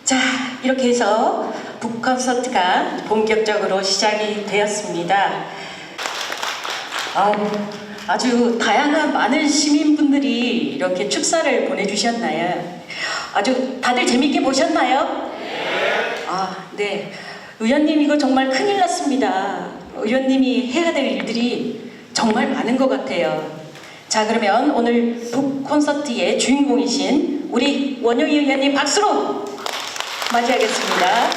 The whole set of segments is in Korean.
자, 이렇게 해서 북콘서트가 본격적으로 시작이 되었습니다. 아주 다양한 많은 시민분들이 이렇게 축사를 보내주셨나요? 아주 다들 재밌게 보셨나요? 네. 의원님, 이거 정말 큰일 났습니다. 의원님이 해야 될 일들이 정말 많은 것 같아요. 자, 그러면 오늘 북콘서트의 주인공이신 우리 원효희 의원님 박수로 맞이하겠습니다.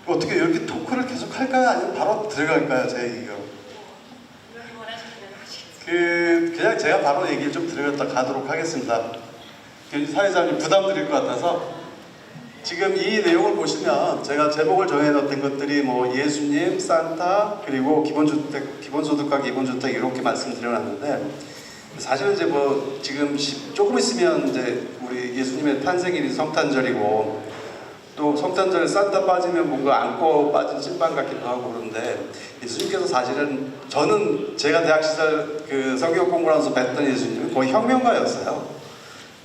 어떻게 이렇게 토크를 계속 할까요? 아니면 바로 들어갈까요? 제 얘기가. 그냥 제가 바로 얘기를 좀 들어갔다 가도록 하겠습니다. 사회자님 부담 드릴 것 같아서 지금 이 내용을 보시면 제가 제목을 정해놨던 것들이 뭐 예수님, 산타, 그리고 기본주택, 기본소득과 기본주택 이렇게 말씀드려놨는데 사실은 이제 뭐 지금 조금 있으면 이제 우리 예수님의 탄생일이 성탄절이고 또 성탄절에 산타 빠지면 뭔가 안고 빠진 찐빵 같기도 하고 그런데 예수님께서 사실은 저는 제가 대학 시절 그 성경 공부하면서 뵀던 예수님은 거의 혁명가였어요.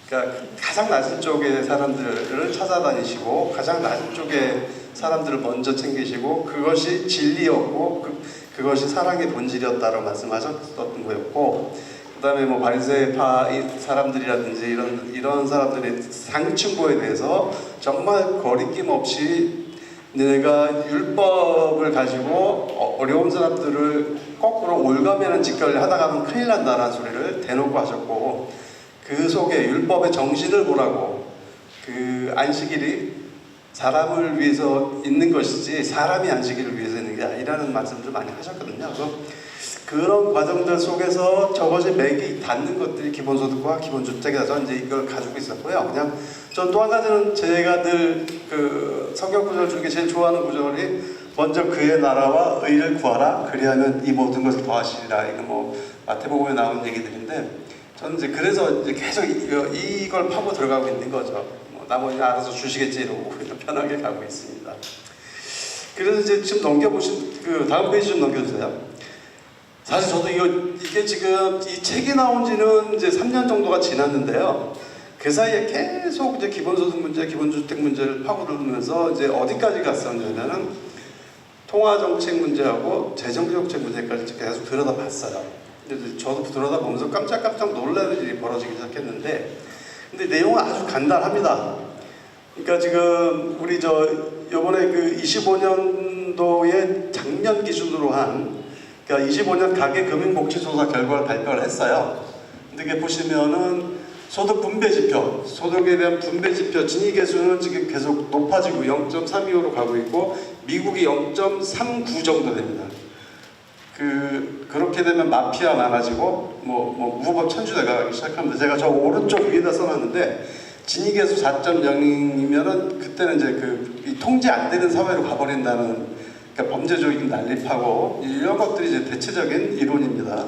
그러니까 가장 낮은 쪽의 사람들을 찾아다니시고 가장 낮은 쪽의 사람들을 먼저 챙기시고 그것이 진리였고 그것이 사랑의 본질이었다고 말씀하셨던 거였고 그 다음에 뭐 바리새파 사람들이라든지 이런 사람들의 상층부에 대해서 정말 거리낌 없이 내가 율법을 가지고 어려운 사람들을 거꾸로 올가매는 직결을 하다 가면 큰일 난다라는 소리를 대놓고 하셨고 그 속에 율법의 정신을 보라고 그 안식일이 사람을 위해서 있는 것이지 사람이 안식일을 위해서 있는 게 아니라는 말씀을 많이 하셨거든요. 그래서 그런 과정들 속에서 저것이 맥이 닿는 것들이 기본소득과 기본주택에서 이제 이걸 가지고 있었고요. 그냥 전 또 한 가지는 제가 늘 그 성경 구절 중에 제일 좋아하는 구절이 먼저 그의 나라와 의를 구하라 그리하면 이 모든 것을 더하시리라. 이거 뭐 마태복음에 나온 얘기들인데 저는 이제 그래서 이제 계속 이걸 파고 들어가고 있는 거죠. 뭐 나머지 알아서 주시겠지 이러고 편하게 가고 있습니다. 그래서 이제 지금 넘겨보신 그 다음 페이지 좀 넘겨주세요. 사실 저도 이게 지금 이 책이 나온 지는 이제 3년 정도가 지났는데요. 그 사이에 계속 이제 기본소득 문제, 기본주택 문제를 파고들면서 이제 어디까지 갔었냐면은 통화정책 문제하고 재정정책 문제까지 계속 들여다봤어요. 근데 저도 들여다보면서 깜짝깜짝 놀라는 일이 벌어지기 시작했는데 근데 내용은 아주 간단합니다. 그러니까 지금 우리 요번에 그 25년도에 작년 기준으로 한 그러니까 25년 가계금융복지조사 결과를 발표를 했어요. 근데 이게 보시면은 소득 분배 지표, 소득에 대한 분배 지표 진위계수는 지금 계속 높아지고 0.32호로 가고 있고 미국이 0.39 정도 됩니다. 그렇게 되면 마피아 많아지고 뭐 무법 천주대가 가기 시작합니다. 제가 저 오른쪽 위에다 써놨는데 진위계수 4.0이면은 그때는 이제 이 통제 안 되는 사회로 가버린다는 그러니까 범죄적인 난립하고 이런 것들이 이제 대체적인 이론입니다.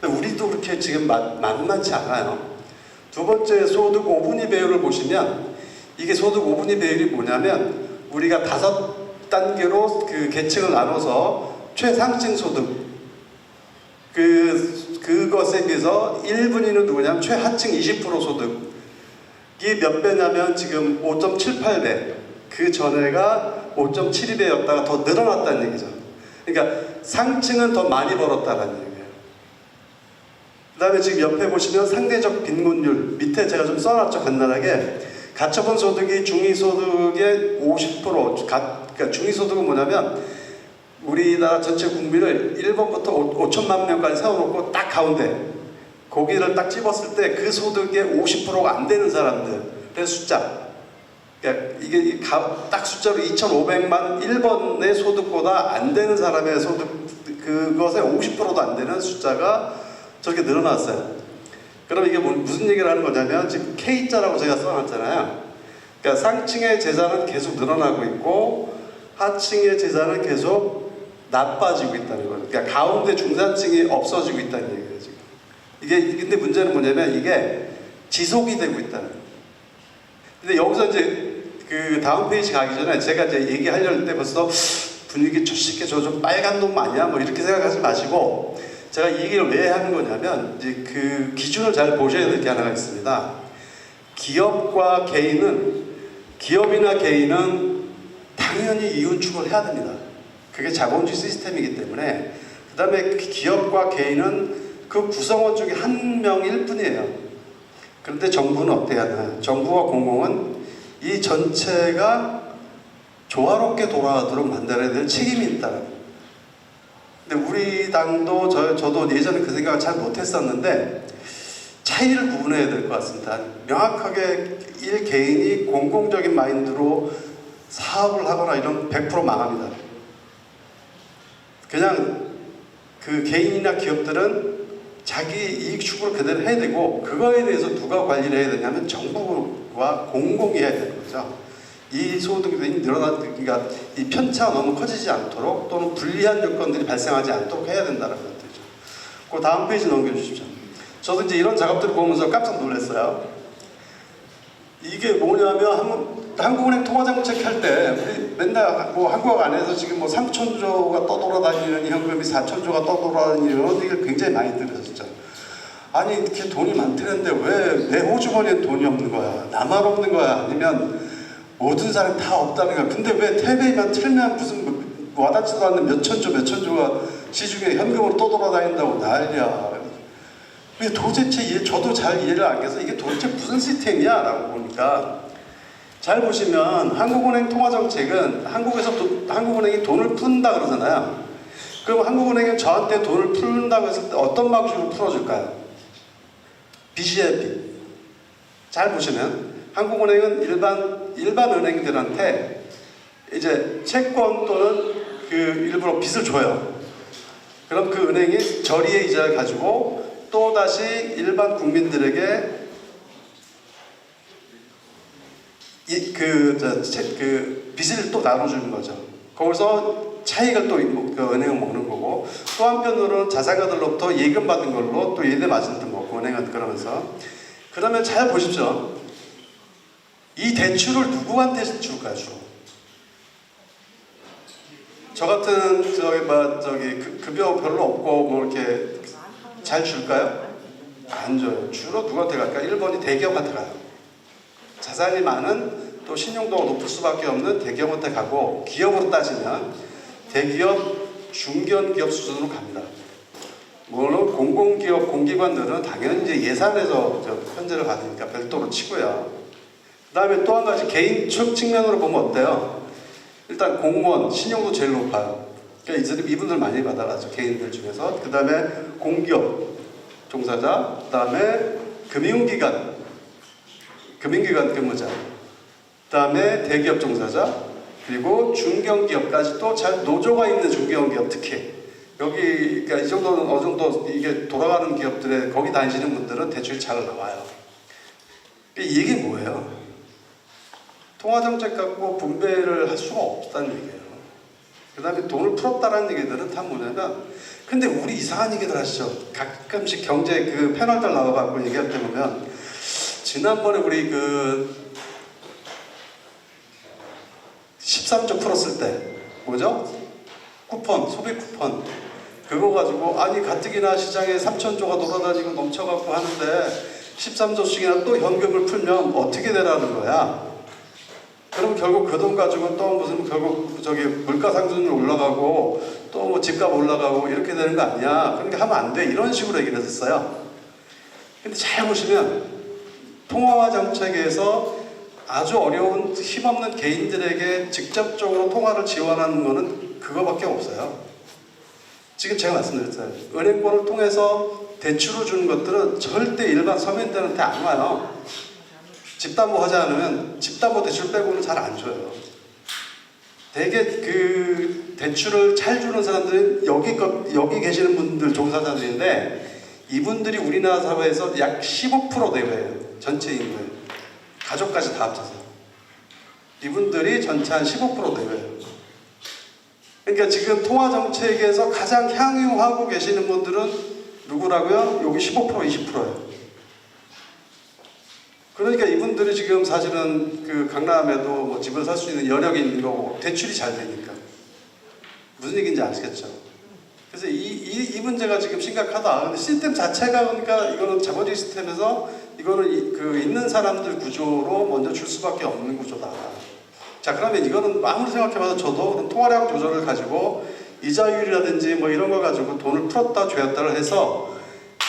우리도 그렇게 지금 만만치 않아요. 두 번째 소득 5분위 배율을 보시면 이게 소득 5분위 배율이 뭐냐면 우리가 5단계로 그 계층을 나눠서 최상층 소득 그것에 비해서 1분위는 누구냐면 최하층 20% 소득이 몇 배냐면 지금 5.78배 그 전에가 5.72배였다가 더 늘어났다는 얘기죠. 그러니까 상층은 더 많이 벌었다는 얘기예요. 그 다음에 지금 옆에 보시면 상대적 빈곤율 밑에 제가 좀 써놨죠. 간단하게 가처분 소득이 중위소득의 50% 그러니까 중위소득은 뭐냐면 우리나라 전체 국민을 1번부터 5천만 명까지 세워놓고 딱 가운데 고기를 딱 집었을 때 그 소득의 50%가 안 되는 사람들의 숫자 그러니까 이게 딱 숫자로 2,500만 1번의 소득보다 안 되는 사람의 소득 그것의 50%도 안 되는 숫자가 저렇게 늘어났어요. 그럼 이게 무슨 얘기를 하는 거냐면 지금 K자라고 제가 써놨잖아요. 그러니까 상층의 재산은 계속 늘어나고 있고 하층의 재산은 계속 나빠지고 있다는 거예요. 그러니까 가운데 중산층이 없어지고 있다는 얘기예요. 지금 이게 근데 문제는 뭐냐면 이게 지속이 되고 있다는 거예요. 근데 여기서 이제 그 다음 페이지 가기 전에 제가 이제 얘기하려는 때 벌써 분위기 저 새끼 저 좀 빨간 놈 아니야? 뭐 이렇게 생각하지 마시고 제가 이 얘기를 왜 하는 거냐면 이제 그 기준을 잘 보셔야 될 게 하나가 있습니다. 기업과 개인은 기업이나 개인은 당연히 이윤축을 해야 됩니다. 그게 자본주의 시스템이기 때문에 그 다음에 기업과 개인은 그 구성원 중에 한 명일 뿐이에요. 그런데 정부는 어때야 하나? 정부와 공공은 이 전체가 조화롭게 돌아가도록 만들어야 될 책임이 있다. 근데 우리 당도 저도 예전에 그 생각을 잘 못했었는데 차이를 구분해야 될 것 같습니다. 명확하게 일 개인이 공공적인 마인드로 사업을 하거나 이런 100% 망합니다. 그냥 그 개인이나 기업들은 자기 이익 추구를 그대로 해야 되고 그거에 대해서 누가 관리를 해야 되냐면 정부와 공공이 해야 되는 거죠. 이 소득이 늘어나니까 이 편차가 너무 커지지 않도록 또는 불리한 요건들이 발생하지 않도록 해야 된다는 것들이죠. 그 다음 페이지 넘겨주십시오. 저도 이제 이런 작업들을 보면서 깜짝 놀랐어요. 이게 뭐냐면 한국은행 통화정책 할 때 우리 맨날 뭐 한국 안에서 지금 뭐 3천조가 떠돌아다니는 현금이 4천조가 떠돌아다니는 얘기를 굉장히 많이 들으셨죠. 아니 이렇게 돈이 많다는데 왜 내 호주머니에 돈이 없는 거야? 나만 없는 거야? 아니면 모든 사람이 다 없다는 거야? 근데 왜 텔레비만 틀면 무슨 와닿지도 않는 몇 천조가 시중에 현금으로 떠돌아다닌다고 난리야. 도대체 저도 잘 이해를 안 해서 이게 도대체 무슨 시스템이야? 라고 보니까 잘 보시면 한국은행 통화정책은 한국은행이 돈을 푼다 그러잖아요. 그럼 한국은행은 저한테 돈을 푼다고 했을 때 어떤 방식으로 풀어줄까요? 빚이에요, 빚. 잘 보시면 한국은행은 일반 은행들한테 이제 채권 또는 그 일부러 빚을 줘요. 그럼 그 은행이 저리의 이자를 가지고 또 다시 일반 국민들에게 그 빚을 또 나눠주는 거죠. 거기서 차익을 또 그 은행은 먹는 거고 또 한편으로는 자산가들로부터 예금 받은 걸로 또 예대 마진도 먹고 은행은 그러면서 그러면 잘 보십시오. 이 대출을 누구한테 줄까요? 주로? 저 같은 급여 별로 없고 뭐 이렇게 잘 줄까요? 안 줘요. 주로 누구한테 갈까요? 1번이 대기업한테 가요. 자산이 많은 또 신용도가 높을 수밖에 없는 대기업한테 가고 기업으로 따지면 대기업, 중견기업 수준으로 갑니다. 물론 공공기업, 공기관들은 당연히 이제 예산에서 편제를 받으니까 별도로 치고요. 그 다음에 또 한 가지 개인 측면으로 보면 어때요? 일단 공무원, 신용도 제일 높아요. 그러니까 이분들 많이 받아가죠. 개인들 중에서. 그 다음에 공기업 종사자, 그 다음에 금융기관 근무자, 그 다음에 대기업 종사자, 그리고 중견기업까지 또 잘 노조가 있는 중견기업 특히 여기 그러니까 이 정도는 어느 정도 이게 돌아가는 기업들에 거기 다니시는 분들은 대출이 잘 나와요. 이게 뭐예요? 통화정책 갖고 분배를 할 수가 없다는 얘기예요. 그 다음에 돈을 풀었다는 얘기들은 다 뭐냐면 근데 우리 이상한 얘기들 하시죠. 가끔씩 경제 그 패널들 나와갖고 얘기할 때 보면 지난번에 우리 그 13조 풀었을 때 뭐죠? 쿠폰, 소비 쿠폰 그거 가지고 아니 가뜩이나 시장에 3천조가 돌아다니고 넘쳐갖고 하는데 13조씩이나 또 현금을 풀면 어떻게 되라는 거야? 그럼 결국 그 돈 가지고 또 무슨 결국 물가 상승률 올라가고 또 뭐 집값 올라가고 이렇게 되는 거 아니야? 그러니까 하면 안 돼. 이런 식으로 얘기를 했었어요. 근데 잘 보시면 통화와 정책에서 아주 어려운 힘없는 개인들에게 직접적으로 통화를 지원하는 거는 그거밖에 없어요. 지금 제가 말씀드렸어요. 은행권을 통해서 대출을 주는 것들은 절대 일반 서민들한테 안 와요. 집담보 하지 않으면 집담보 대출 빼고는 잘 안 줘요. 되게 그 대출을 잘 주는 사람들은 여기 계시는 분들 종사자들인데 이분들이 우리나라 사회에서 약 15% 내외예요. 전체 인구의 가족까지 다 합쳐서 이분들이 전체 한 15% 내외예요. 그러니까 지금 통화정책에서 가장 향유하고 계시는 분들은 누구라고요? 여기 15% 20%예요. 그러니까 이분들이 지금 사실은 그 강남에도 뭐 집을 살 수 있는 여력이 있는 거고 대출이 잘 되니까 무슨 얘기인지 아시겠죠? 그래서 이 문제가 지금 심각하다. 근데 시스템 자체가 그러니까 이거는 자본주의 시스템에서 이거는 그 있는 사람들 구조로 먼저 줄 수밖에 없는 구조다. 자, 그러면 이거는 아무리 생각해봐도 저도 그런 통화량 조절을 가지고 이자율이라든지 뭐 이런 거 가지고 돈을 풀었다 죄었다를 해서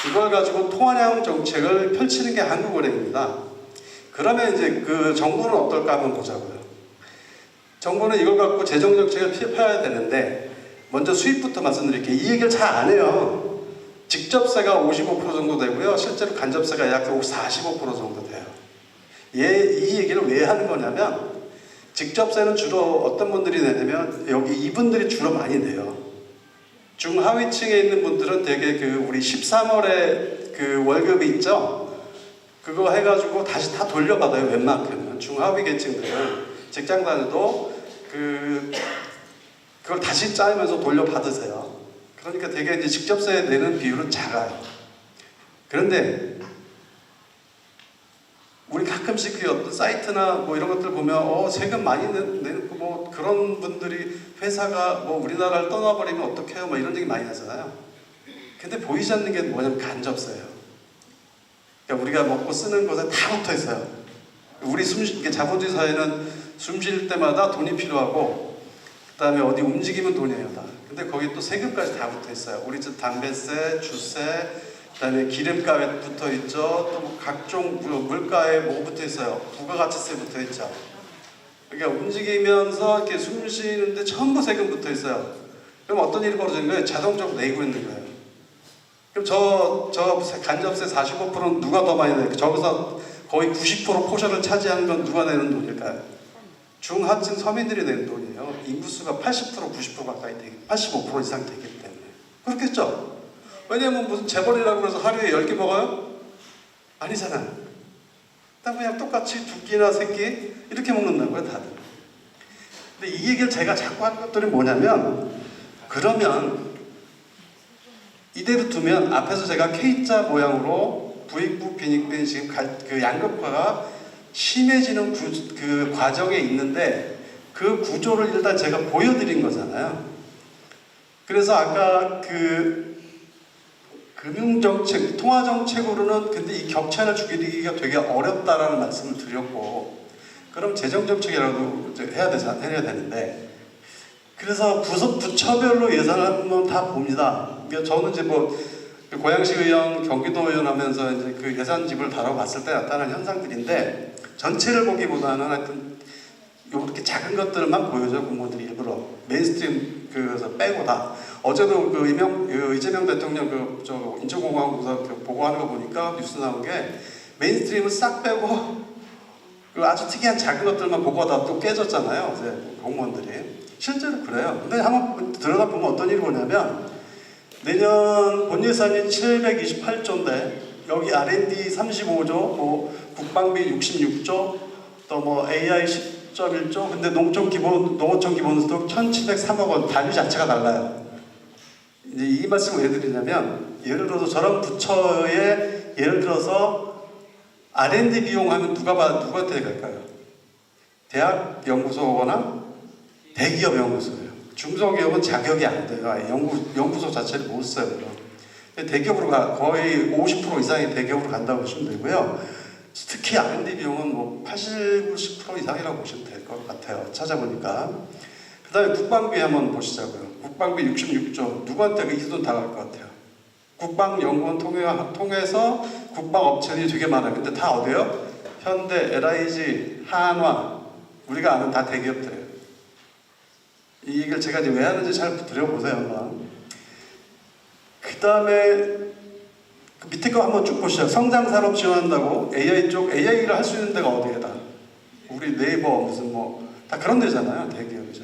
이걸 가지고 통화량 정책을 펼치는 게 한국은행입니다. 그러면 이제 그 정부는 어떨까 한번 보자고요. 정부는 이걸 갖고 재정 정책을 펴야 되는데 먼저 수입부터 말씀드릴게요. 이 얘기를 잘 안 해요. 직접세가 55% 정도 되고요. 실제로 간접세가 약 45% 정도 돼요. 이 얘기를 왜 하는 거냐면 직접세는 주로 어떤 분들이 내냐면 여기 이분들이 주로 많이 내요. 중하위층에 있는 분들은 되게 그 우리 13월에 그 월급이 있죠. 그거 해가지고 다시 다 돌려받아요. 웬만큼은 중하위 계층들은 직장 다녀도 그걸 다시 짜면서 돌려받으세요. 그러니까 되게 이제 직접세 내는 비율은 작아요. 그런데 우리 가끔씩 그 어떤 사이트나 뭐 이런 것들 보면 세금 많이 내는 뭐 그런 분들이 회사가 뭐 우리나라를 떠나버리면 어떡해요? 뭐 이런 얘기 많이 하잖아요. 근데 보이지 않는 게 뭐냐면 간접세예요. 그러니까 우리가 먹고 쓰는 것에 다 붙어 있어요. 우리 이게 자본주의 사회는 숨 쉴 때마다 돈이 필요하고 그 다음에 어디 움직이면 돈이에요 다. 근데 거기 또 세금까지 다 붙어 있어요. 우리 집 담배세, 주세, 그 다음에 기름값에 붙어 있죠. 또 뭐 각종 물가에 뭐 붙어 있어요. 부가가치세 붙어 있죠. 그러니까 움직이면서 이렇게 숨 쉬는데 전부 세금 붙어 있어요. 그럼 어떤 일이 벌어지는 거예요? 자동적으로 내고 있는 거예요. 그럼 저 간접세 45%는 누가 더 많이 내요? 저기서 거의 90% 포션을 차지하는 건 누가 내는 돈일까요? 중하층 서민들이 내는 돈이에요. 인구수가 80% 90% 가까이 되기 85% 이상 되기 때문에 그렇겠죠? 왜냐면 무슨 재벌이라고 해서 하루에 10개 먹어요? 아니잖아요. 그냥 똑같이 2끼나 3끼 이렇게 먹는다고요 다들. 근데 이 얘기를 제가 자꾸 하는 것들이 뭐냐면 그러면 이대로 두면 앞에서 제가 K자 모양으로 부익부 빈익빈 지금 그 양극화가 심해지는 그 과정에 있는데 그 구조를 일단 제가 보여드린 거잖아요. 그래서 아까 그 금융정책, 통화정책으로는 근데 이 격차를 줄이기가 되게 어렵다라는 말씀을 드렸고 그럼 재정정책이라도 해야 되는데 그래서 부처별로 예산을 한번 다 봅니다. 그러니까 저는 이제 뭐 고양시 의원, 경기도 의원 하면서 이제 그 예산집을 다뤄봤을 때 나타나는 현상들인데 전체를 보기보다는 하여튼 이렇게 작은 것들만 보여줘요. 공무원들이 일부러 메인스트림 그래서 빼고 다. 어제도 그 이재명 대통령 저 인천공항공사 보고하는 거 보니까 뉴스 나온 게 메인스트림을 싹 빼고 그 아주 특이한 작은 것들만 보고하다 또 깨졌잖아요. 이제 공무원들이 실제로 그래요. 근데 한번 들어가 보면 어떤 일이 오냐면 내년 본 예산이 728조인데 여기 R&D 35조, 뭐 국방비 66조, 또 뭐 AI 10.1조, 근데 농촌 기본소득 1,703억 원 단위 자체가 달라요. 이제 이 말씀을 왜 드리냐면 예를 들어서 저런 부처에 예를 들어서 R&D 비용하면 누구한테 갈까요? 대학 연구소거나 대기업 연구소예요. 중소기업은 자격이 안 돼요. 연구소 자체를 못 써요. 대기업으로 거의 50% 이상이 대기업으로 간다고 보시면 되고요. 특히 R&D 비용은 뭐 80, 90% 이상이라고 보시면 될 것 같아요. 찾아보니까. 그 다음에 국방비 한번 보시자고요. 국방비 66조. 누구한테 이 돈 다 갈 것 같아요? 국방연구원 통해서 국방업체들이 되게 많아요. 근데 다 어디예요? 현대, LIG, 한화. 우리가 아는 다 대기업들이에요. 이 얘기를 제가 이제 왜 하는지 잘 드려보세요, 한번. 그 다음에 그 밑에 거 한번 쭉 보시죠. 성장산업 지원한다고 AI 쪽, AI를 할 수 있는 데가 어디에 다? 우리 네이버, 무슨 뭐, 다 그런 데잖아요, 대기업이죠.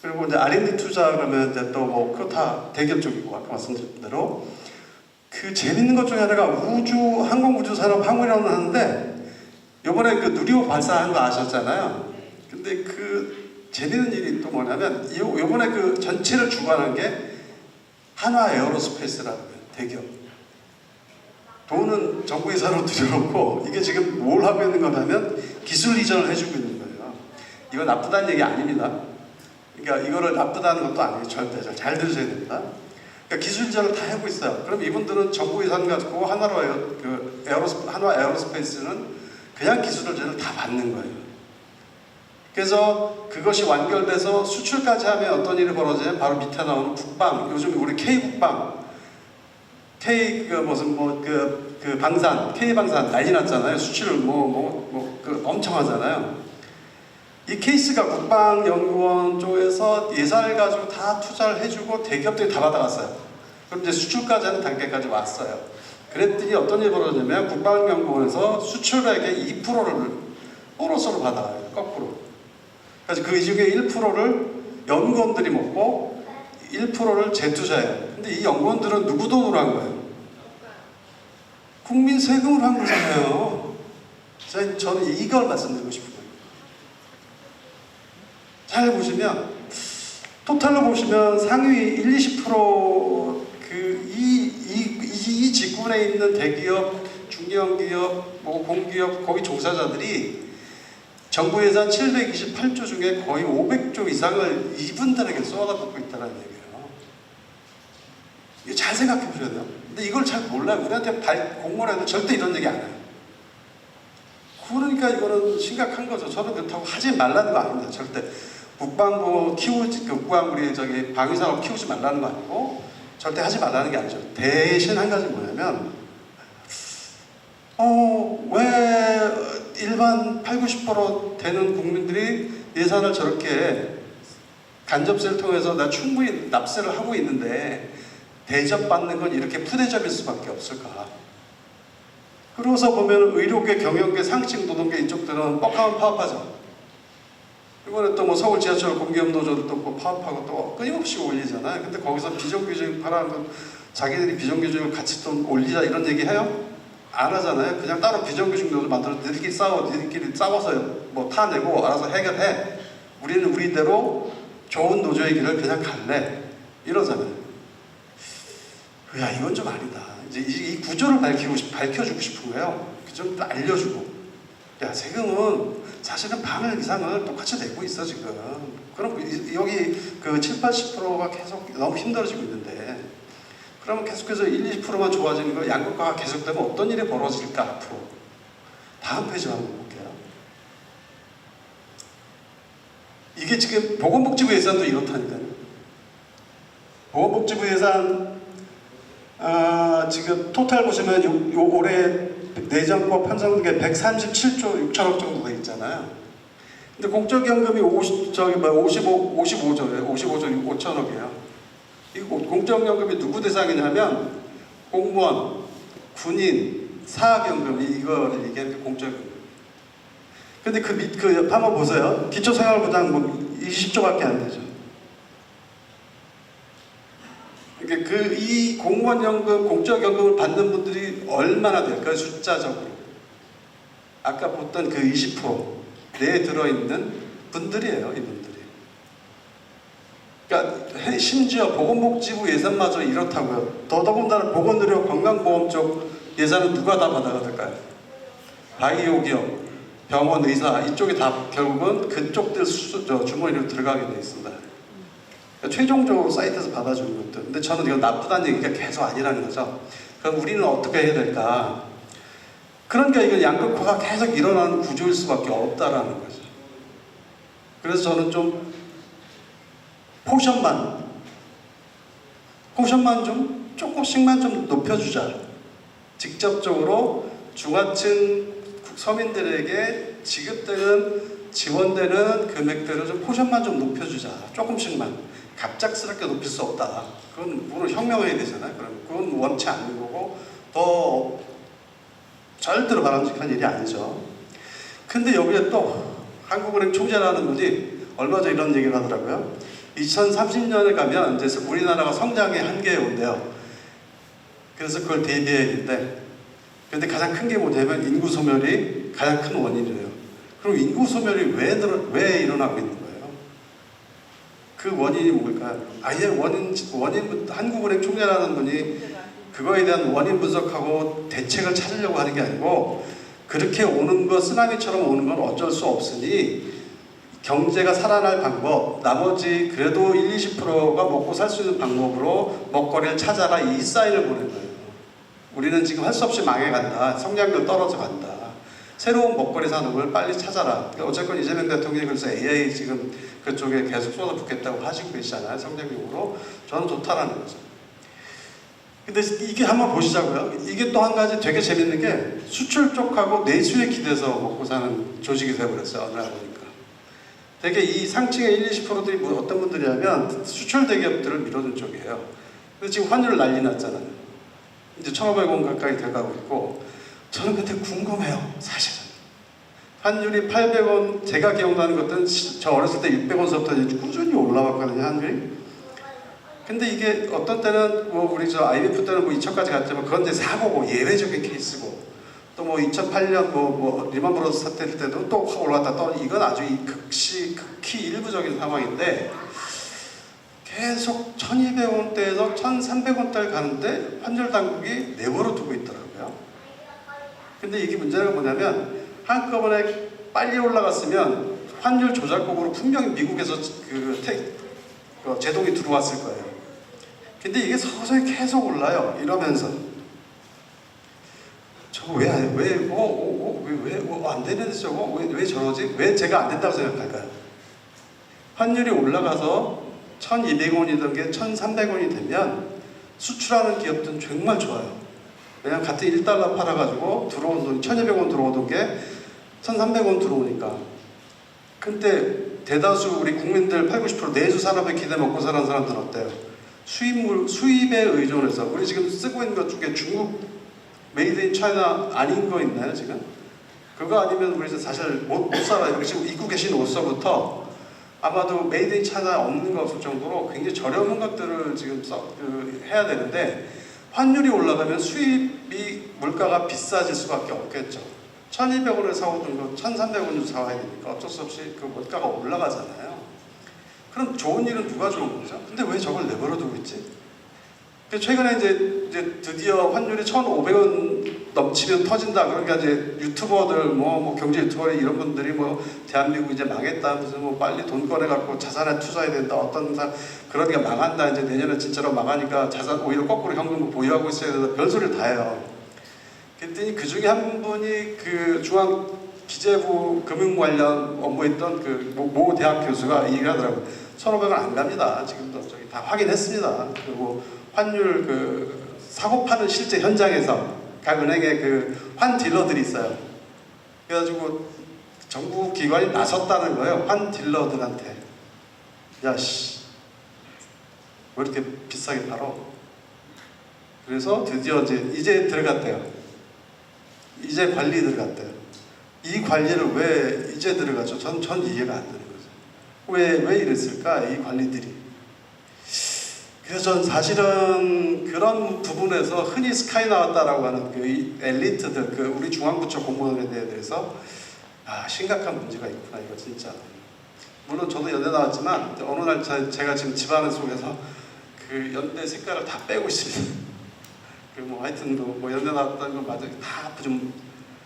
그리고 이제 R&D 투자 그러면 이제 또 뭐, 그거 다 대기업 쪽이고, 아까 말씀드린 대로. 그 재밌는 것 중에 하나가 항공우주산업 항우이라고 하는데, 요번에 그 누리호 발사한 거 아셨잖아요. 근데 그 재밌는 일이 또 뭐냐면 요번에 그 전체를 주관한 게 한화 에어로스페이스라는 대기업. 돈은 정부 예산으로 들여놓고 이게 지금 뭘 하고 있는 거냐면 기술 이전을 해주고 있는 거예요. 이거 나쁘다는 얘기 아닙니다. 그러니까 이거를 나쁘다는 것도 아니에요. 절대 잘 들으셔야 됩니다. 그러니까 기술자를 다 하고 있어요. 그럼 이분들은 정부 예산 가지고 한화 에어로스페이스는 그냥 기술자를 다 받는 거예요. 그래서 그것이 완결돼서 수출까지 하면 어떤 일이 벌어지냐면 바로 밑에 나오는 국방, 요즘 우리 K국방, 방산, K방산 난리 났잖아요. 수출을 엄청 하잖아요. 이 케이스가 국방연구원 쪽에서 예산을 가지고 다 투자를 해주고 대기업들이 다 받아갔어요. 그럼 이제 수출까지 하는 단계까지 왔어요. 그랬더니 어떤 일이 벌어지냐면 국방연구원에서 수출액의 2%를 보너스로 받아요. 거꾸로. 그래서 그 중에 1%를 연구원들이 먹고 1%를 재투자해요. 근데 이 연구원들은 누구 돈으로 한 거예요? 국민 세금으로 한 거잖아요. 저는 이걸 말씀드리고 싶은 거예요. 잘 보시면 토탈로 보시면 상위 1, 20% 이 직군에 있는 대기업, 중견기업, 공기업 거기 종사자들이 정부 예산 728조 중에 거의 500조 이상을 이분들에게 쏟아붓고 있다는 얘기예요. 이거 잘 생각해 보셔야 돼요. 근데 이걸 잘 몰라요. 우리한테 공무원에도 절대 이런 얘기 안 해요. 그러니까 이거는 심각한 거죠. 저는 그렇다고 하지 말라는 거 아닙니다. 절대. 국방부 국방부리 방위산업 키우지 말라는 거 아니고 절대 하지 말라는 게 아니죠. 대신 한 가지 뭐냐면 왜 일반 80-90% 되는 국민들이 예산을 저렇게 간접세를 통해서 나 충분히 납세를 하고 있는데 대접받는 건 이렇게 푸대접일 수밖에 없을까? 그러고서 보면 의료계, 경영계, 상식 노동계 이쪽들은 뻑하면 파업하죠. 이번에 또 서울 지하철 공기업 노조도 또 파업하고 또 끊임없이 올리잖아요. 근데 거기서 비정규직 하라는 건 자기들이 비정규직을 같이 또 올리자 이런 얘기 해요? 안 하잖아요. 그냥 따로 비정규직 노조 만들어 니들끼리 싸워서 타내고 알아서 해결해. 우리는 우리대로 좋은 노조의 길을 그냥 갈래. 이러잖아요. 야, 이건 좀 아니다. 이제 이 구조를 밝혀주고 싶은 거예요. 좀 알려주고. 야, 세금은 사실은 반을 이상을 똑같이 내고 있어, 지금. 그럼 여기 70-80%가 계속 너무 힘들어지고 있는데, 그러면 계속해서 1-20%만 좋아지는 거 양극화가 계속되면 어떤 일이 벌어질까, 앞으로. 다음 페이지 한번 볼게요. 이게 지금 보건복지부 예산도 이렇다니까요. 보건복지부 예산, 지금 토탈 보시면 올해 내정과 편성된 게 137조 6천억 정도 돼 있잖아요. 근데 공적연금이 55조 5천억이에요. 이 공적연금이 누구 대상이냐면 공무원, 군인, 사학연금 이거를 얘기하는 게 공적연금. 근데 그 옆 한번 보세요. 기초생활보장 20조밖에 안 되죠. 그러니까 이 공무원연금, 공적연금을 받는 분들이 얼마나 될까요? 숫자적으로. 아까 봤던 그 20% 내에 들어있는 분들이에요, 이분들이. 그러니까 심지어 보건복지부 예산마저 이렇다고요. 더더군다나 보건의료 건강보험 쪽 예산은 누가 다 받아갈까요? 바이오 기업, 병원, 의사 이쪽이 다 결국은 그쪽들 주머니로 들어가게 돼 있습니다. 그러니까 최종적으로 사이트에서 받아주는 것들. 근데 저는 이거 나쁘다는 얘기가 계속 아니라는 거죠. 그럼 우리는 어떻게 해야 될까? 그러니까 이건 양극화가 계속 일어나는 구조일 수밖에 없다라는 거죠. 그래서 저는 좀 포션만 좀 조금씩만 좀 높여주자. 직접적으로 중하층 서민들에게 지급되는 지원되는 금액대를 좀 포션만 좀 높여주자. 조금씩만. 갑작스럽게 높일 수 없다. 그건 물론 혁명해야 되잖아요. 그건 원치 않는 거고 더 절대로 바람직한 일이 아니죠. 근데 여기에 또 한국은행 총재라는 분이 얼마 전에 이런 얘기를 하더라고요. 2030년에 가면 이제 우리나라가 성장의 한계에 온대요. 그래서 그걸 대비해야겠대. 근데 가장 큰 게 뭐냐면 인구 소멸이 가장 큰 원인이래요. 그럼 인구 소멸이 왜 일어나고 있는 거예요? 그 원인이 뭘까요? 아예 원인 한국은행 총재라는 분이 그거에 대한 원인 분석하고 대책을 찾으려고 하는 게 아니고 그렇게 오는 거 쓰나미처럼 오는 건 어쩔 수 없으니 경제가 살아날 방법, 나머지 그래도 20%가 먹고 살 수 있는 방법으로 먹거리를 찾아라, 이 사인을 보낸 거예요. 우리는 지금 할 수 없이 망해간다. 성장률 떨어져 간다. 새로운 먹거리 산업을 빨리 찾아라. 그러니까 어쨌건 이재명 대통령이 그래서 AI 지금 그쪽에 계속 쏟아붓겠다고 하시고 계시잖아요. 성장률으로. 저는 좋다라는 거죠. 근데 이게 한번 보시자고요. 이게 또 한 가지 되게 재밌는 게 수출 쪽하고 내수에 기대서 먹고 사는 조직이 되어버렸어요. 어느 날 보니까. 되게 이 상층의 20%들이 뭐 어떤 분들이냐면 수출 대기업들을 밀어준 쪽이에요. 근데 지금 환율 난리 났잖아요. 이제 1,500원 가까이 돼가고 있고, 저는 근데 궁금해요. 사실은. 환율이 800원, 제가 기억나는 것들은 저 어렸을 때 600원서부터 꾸준히 올라왔거든요, 환율이. 근데 이게 어떤 때는 뭐 우리 저 IMF 때는 뭐 2천까지 갔지만 그건 이제 사고고 예외적인 케이스고, 또 뭐 2008년 뭐 리만 브러더스 사태 때도 또 확 올라갔다 또 이건 아주 극히 일부적인 상황인데, 계속 1,200원대에서 1,300원대를 가는데 환율 당국이 내버려 두고 있더라고요. 근데 이게 문제가 뭐냐면 한꺼번에 빨리 올라갔으면 환율 조작국으로 분명히 미국에서 제동이 들어왔을 거예요. 근데 이게 서서히 계속 올라요. 이러면서 저거 왜 안 되는데 저거 왜 저러지? 왜 제가 안 된다고 생각할까요? 환율이 올라가서 1,200원이던 게 1,300원이 되면 수출하는 기업들은 정말 좋아요. 왜냐면 같은 1달러 팔아가지고 들어온 돈이 1,200원 들어오던 게 1,300원 들어오니까. 근데 대다수 우리 국민들 80, 90% 내수 산업에 기대 먹고 사는 사람들은 어때요? 수입에 의존해서 우리 지금 쓰고 있는 것 중에 중국 메이드 인 차이나 아닌 거 있나요 지금? 그거 아니면 우리 사실 못 살아요. 지금 입고 계신 옷서부터 아마도 메이드 인 차이나 없는 거 없을 정도로 굉장히 저렴한 것들을 지금 해야 되는데, 환율이 올라가면 수입이 물가가 비싸질 수밖에 없겠죠. 1,200원을 사오던 거 1,300원 주고 사와야 되니까 어쩔 수 없이 그 물가가 올라가잖아요. 그럼 좋은 일은 누가 좋은 거죠? 근데 왜 저걸 내버려 두고 있지? 최근에 이제 드디어 환율이 1,500원 넘치면 터진다. 그러니까 이제 유튜버들 뭐 경제 유튜버 이런 분들이 뭐 대한민국 이제 망했다. 무슨 뭐 빨리 돈 꺼내 갖고 자산에 투자해야 된다. 어떤 사람 그러니까 망한다. 이제 내년에 진짜로 망하니까 자산 오히려 거꾸로 현금을 보유하고 있어야 된다. 별소리를 다 해요. 그랬더니 그 중에 한 분이 그 중앙 기재부 금융 관련 업무했던 그 모 대학 교수가 얘기를 하더라고요. 1,500원 안 갑니다. 지금도 저기 다 확인했습니다. 그리고 환율 그 사고 파는 실제 현장에서 각 은행에 그 환 딜러들이 있어요. 그래가지고 정부 기관이 나섰다는 거예요. 환 딜러들한테. 야씨, 왜 이렇게 비싸게 팔어? 그래서 드디어 이제 들어갔대요. 이제 관리 들어갔대요. 이 관리를 왜 이제 들어가죠? 전 이해가 안 되는 거죠. 왜 이랬을까? 이 관리들이. 그래서 전 사실은 그런 부분에서 흔히 스카이 나왔다라고 하는 그 엘리트들, 그 우리 중앙부처 공무원에 대해서 심각한 문제가 있구나, 이거 진짜. 물론 저도 연대 나왔지만 어느 날 제가 지금 집안을 속에서 그 연대 색깔을 다 빼고 있습니다. 뭐 하여튼 뭐 연대 나왔다는 건 맞아요. 다 좀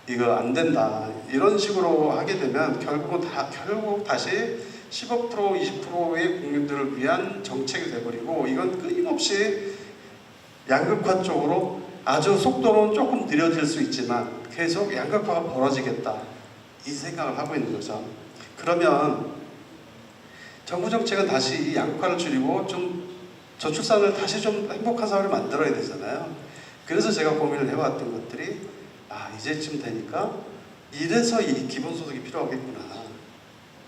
이거 안 된다. 이런 식으로 하게 되면 결국 다시 15% 20%의 국민들을 위한 정책이 돼버리고, 이건 끊임없이 양극화 쪽으로 아주 속도는 조금 느려질 수 있지만 계속 양극화가 벌어지겠다, 이 생각을 하고 있는 거죠. 그러면 정부 정책은 다시 이 양극화를 줄이고 좀 저출산을 다시 좀 행복한 사회를 만들어야 되잖아요. 그래서 제가 고민을 해왔던 것들이 이제쯤 되니까 이래서 이 기본소득이 필요하겠구나,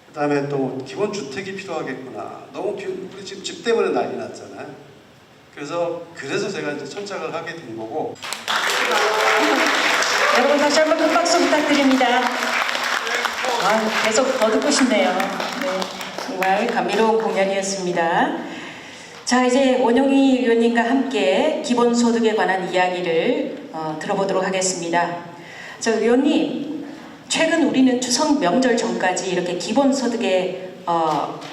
그 다음에 또 기본주택이 필요하겠구나. 너무 우리 지금 집 때문에 난리 났잖아요. 그래서 제가 이제 천착을 하게 된 거고. 여러분 다시 한번 큰 박수 부탁드립니다. 계속 더 듣고 싶네요. 네, 정말 감미로운 공연이었습니다. 자, 이제 원영희 의원님과 함께 기본소득에 관한 이야기를 들어보도록 하겠습니다. 저 의원님, 최근 우리는 추석 명절 전까지 이렇게 기본소득의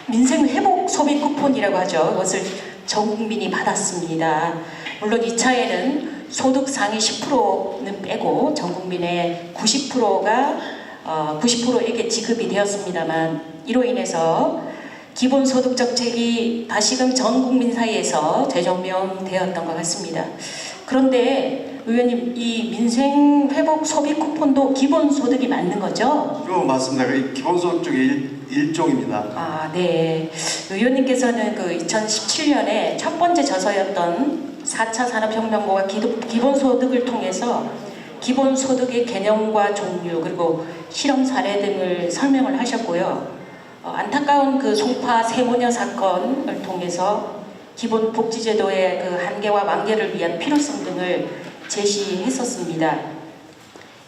민생회복 소비 쿠폰이라고 하죠. 그것을 전 국민이 받았습니다. 물론 2차에는 소득 상위 10%는 빼고 전 국민의 90%에게 지급이 되었습니다만, 이로 인해서 기본소득 정책이 다시금 전 국민 사이에서 재조명되었던 것 같습니다. 그런데 의원님, 이 민생회복 소비 쿠폰도 기본소득이 맞는 거죠? 맞습니다. 그 기본소득 중에 일종입니다. 아, 네. 의원님께서는 그 2017년에 첫 번째 저서였던 4차 산업혁명과 기본소득을 통해서 기본소득의 개념과 종류 그리고 실험 사례 등을 설명을 하셨고요. 안타까운 그 송파 세모녀 사건을 통해서 기본복지제도의 그 한계와 만개를 위한 필요성 등을 제시했었습니다.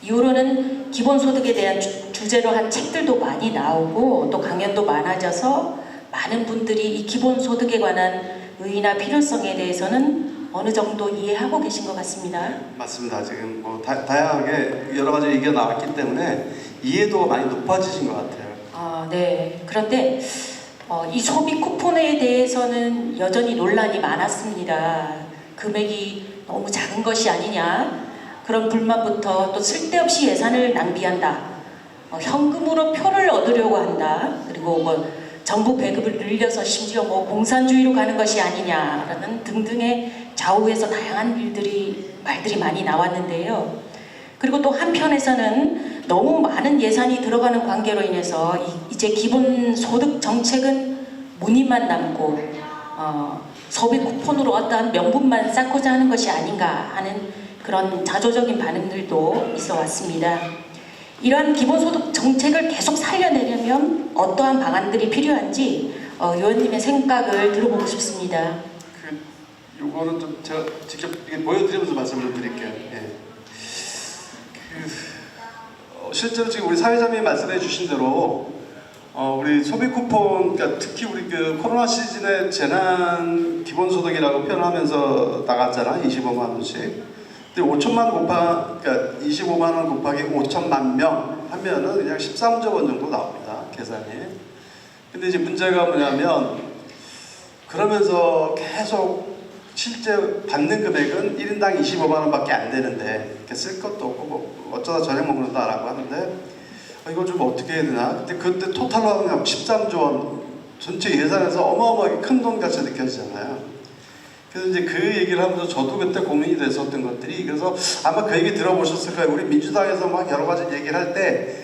이후로는 기본소득에 대한 주제로 한 책들도 많이 나오고 또 강연도 많아져서 많은 분들이 이 기본소득에 관한 의의나 필요성에 대해서는 어느 정도 이해하고 계신 것 같습니다. 맞습니다. 지금 뭐 다양하게 여러 가지 얘기가 나왔기 때문에 이해도가 많이 높아지신 것 같아요. 아, 네. 그런데 이 소비 쿠폰에 대해서는 여전히 논란이 많았습니다. 금액이 너무 작은 것이 아니냐, 그런 불만부터 또 쓸데없이 예산을 낭비한다, 현금으로 표를 얻으려고 한다, 그리고 뭐 정부 배급을 늘려서 심지어 뭐 공산주의로 가는 것이 아니냐라는 등등의 좌우에서 다양한 말들이 많이 나왔는데요. 그리고 또 한편에서는 너무 많은 예산이 들어가는 관계로 인해서 이제 기본소득 정책은 무늬만 남고 소비 쿠폰으로 어떠한 명분만 쌓고자 하는 것이 아닌가 하는 그런 자조적인 반응들도 있어 왔습니다. 이러한 기본소득 정책을 계속 살려내려면 어떠한 방안들이 필요한지 의원님의 생각을 들어보고 싶습니다. 요거는 좀 제가 직접 보여드리면서 말씀을 드릴게요. 예. 실제로 지금 우리 사회자님이 말씀해 주신 대로 우리 소비 쿠폰, 그러니까 특히 우리 그 코로나 시즌에 재난 기본소득이라고 표현하면서 나갔잖아, 25만 원씩. 근데 5천만 그러니까 25만 원 곱하기 5천만 명 하면은 그냥 13조 원 정도 나옵니다, 계산이. 근데 이제 문제가 뭐냐면 그러면서 계속 실제 받는 금액은 1인당 25만 원밖에 안 되는데 이렇게 쓸 것도 없고 뭐 어쩌다 저녁 먹는다라고 하는데 이걸 좀 어떻게 해야 되나? 그때 토탈로 하면 13조 원 전체 예산에서 어마어마하게 큰 돈 같이 느껴지잖아요. 그래서 이제 그 얘기를 하면서 저도 그때 고민이 됐었던 것들이, 그래서 아마 그 얘기 들어보셨을 거예요. 우리 민주당에서 막 여러 가지 얘기를 할 때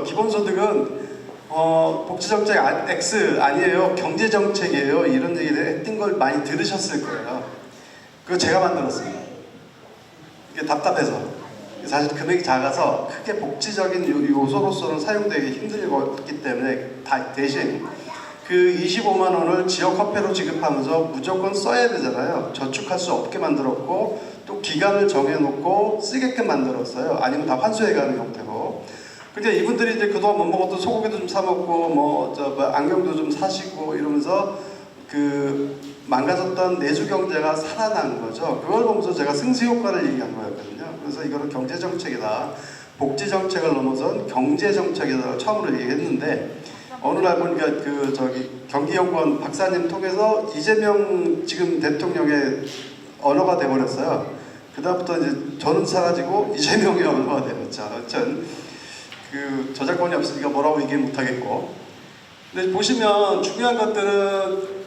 기본소득은 복지정책 X 아니에요, 경제정책이에요, 이런 얘기를 했던 걸 많이 들으셨을 거예요. 그거 제가 만들었어요. 이게 답답해서. 사실 금액이 작아서 크게 복지적인 요소로서는 사용되기 힘들기 때문에 대신 그 25만 원을 지역 화폐로 지급하면서 무조건 써야 되잖아요. 저축할 수 없게 만들었고 또 기간을 정해놓고 쓰게끔 만들었어요. 아니면 다 환수해가는 형태로. 근데 이분들이 이제 그동안 못 먹었던 소고기도 좀 사 먹고 안경도 좀 사시고 이러면서 그 망가졌던 내수 경제가 살아난 거죠. 그걸 보면서 제가 승수 효과를 얘기한 거였거든요. 그래서 이거는 경제 정책이다, 복지 정책을 넘어선 경제 정책이다 처음으로 얘기했는데, 어느 날 보니까 경기연구원 박사님 통해서 이재명 지금 대통령의 언어가 돼버렸어요. 그다음부터 이제 저는 사라지고 이재명의 언어가 되었죠. 전 그 저작권이 없으니까 뭐라고 얘기 못하겠고. 근데 보시면 중요한 것들은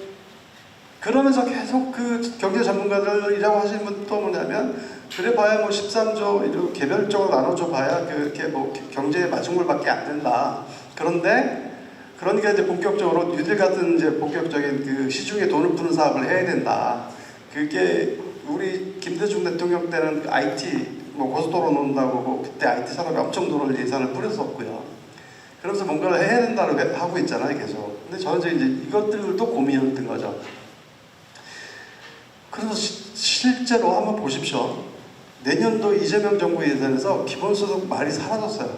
그러면서 계속 그 경제 전문가들이라고 하시는 분 또 뭐냐면, 그래 봐야 뭐 13조 이렇게 개별적으로 나눠줘 봐야 그렇게 뭐 경제의 마중물밖에 안 된다. 그러니까 이제 본격적으로 뉴딜 같은 이제 본격적인 그 시중에 돈을 푸는 사업을 해야 된다. 그게 우리 김대중 대통령 때는 IT 고속도로 놓는다고 그때 IT 산업에 엄청 돈을 예산을 뿌렸었고요. 그러면서 뭔가를 해야 된다고 하고 있잖아요, 계속. 근데 저는 이제 이것들도 고민이었던 거죠. 그래서 실제로 한번 보십시오. 내년도 이재명 정부 예산에서 기본소득 말이 사라졌어요.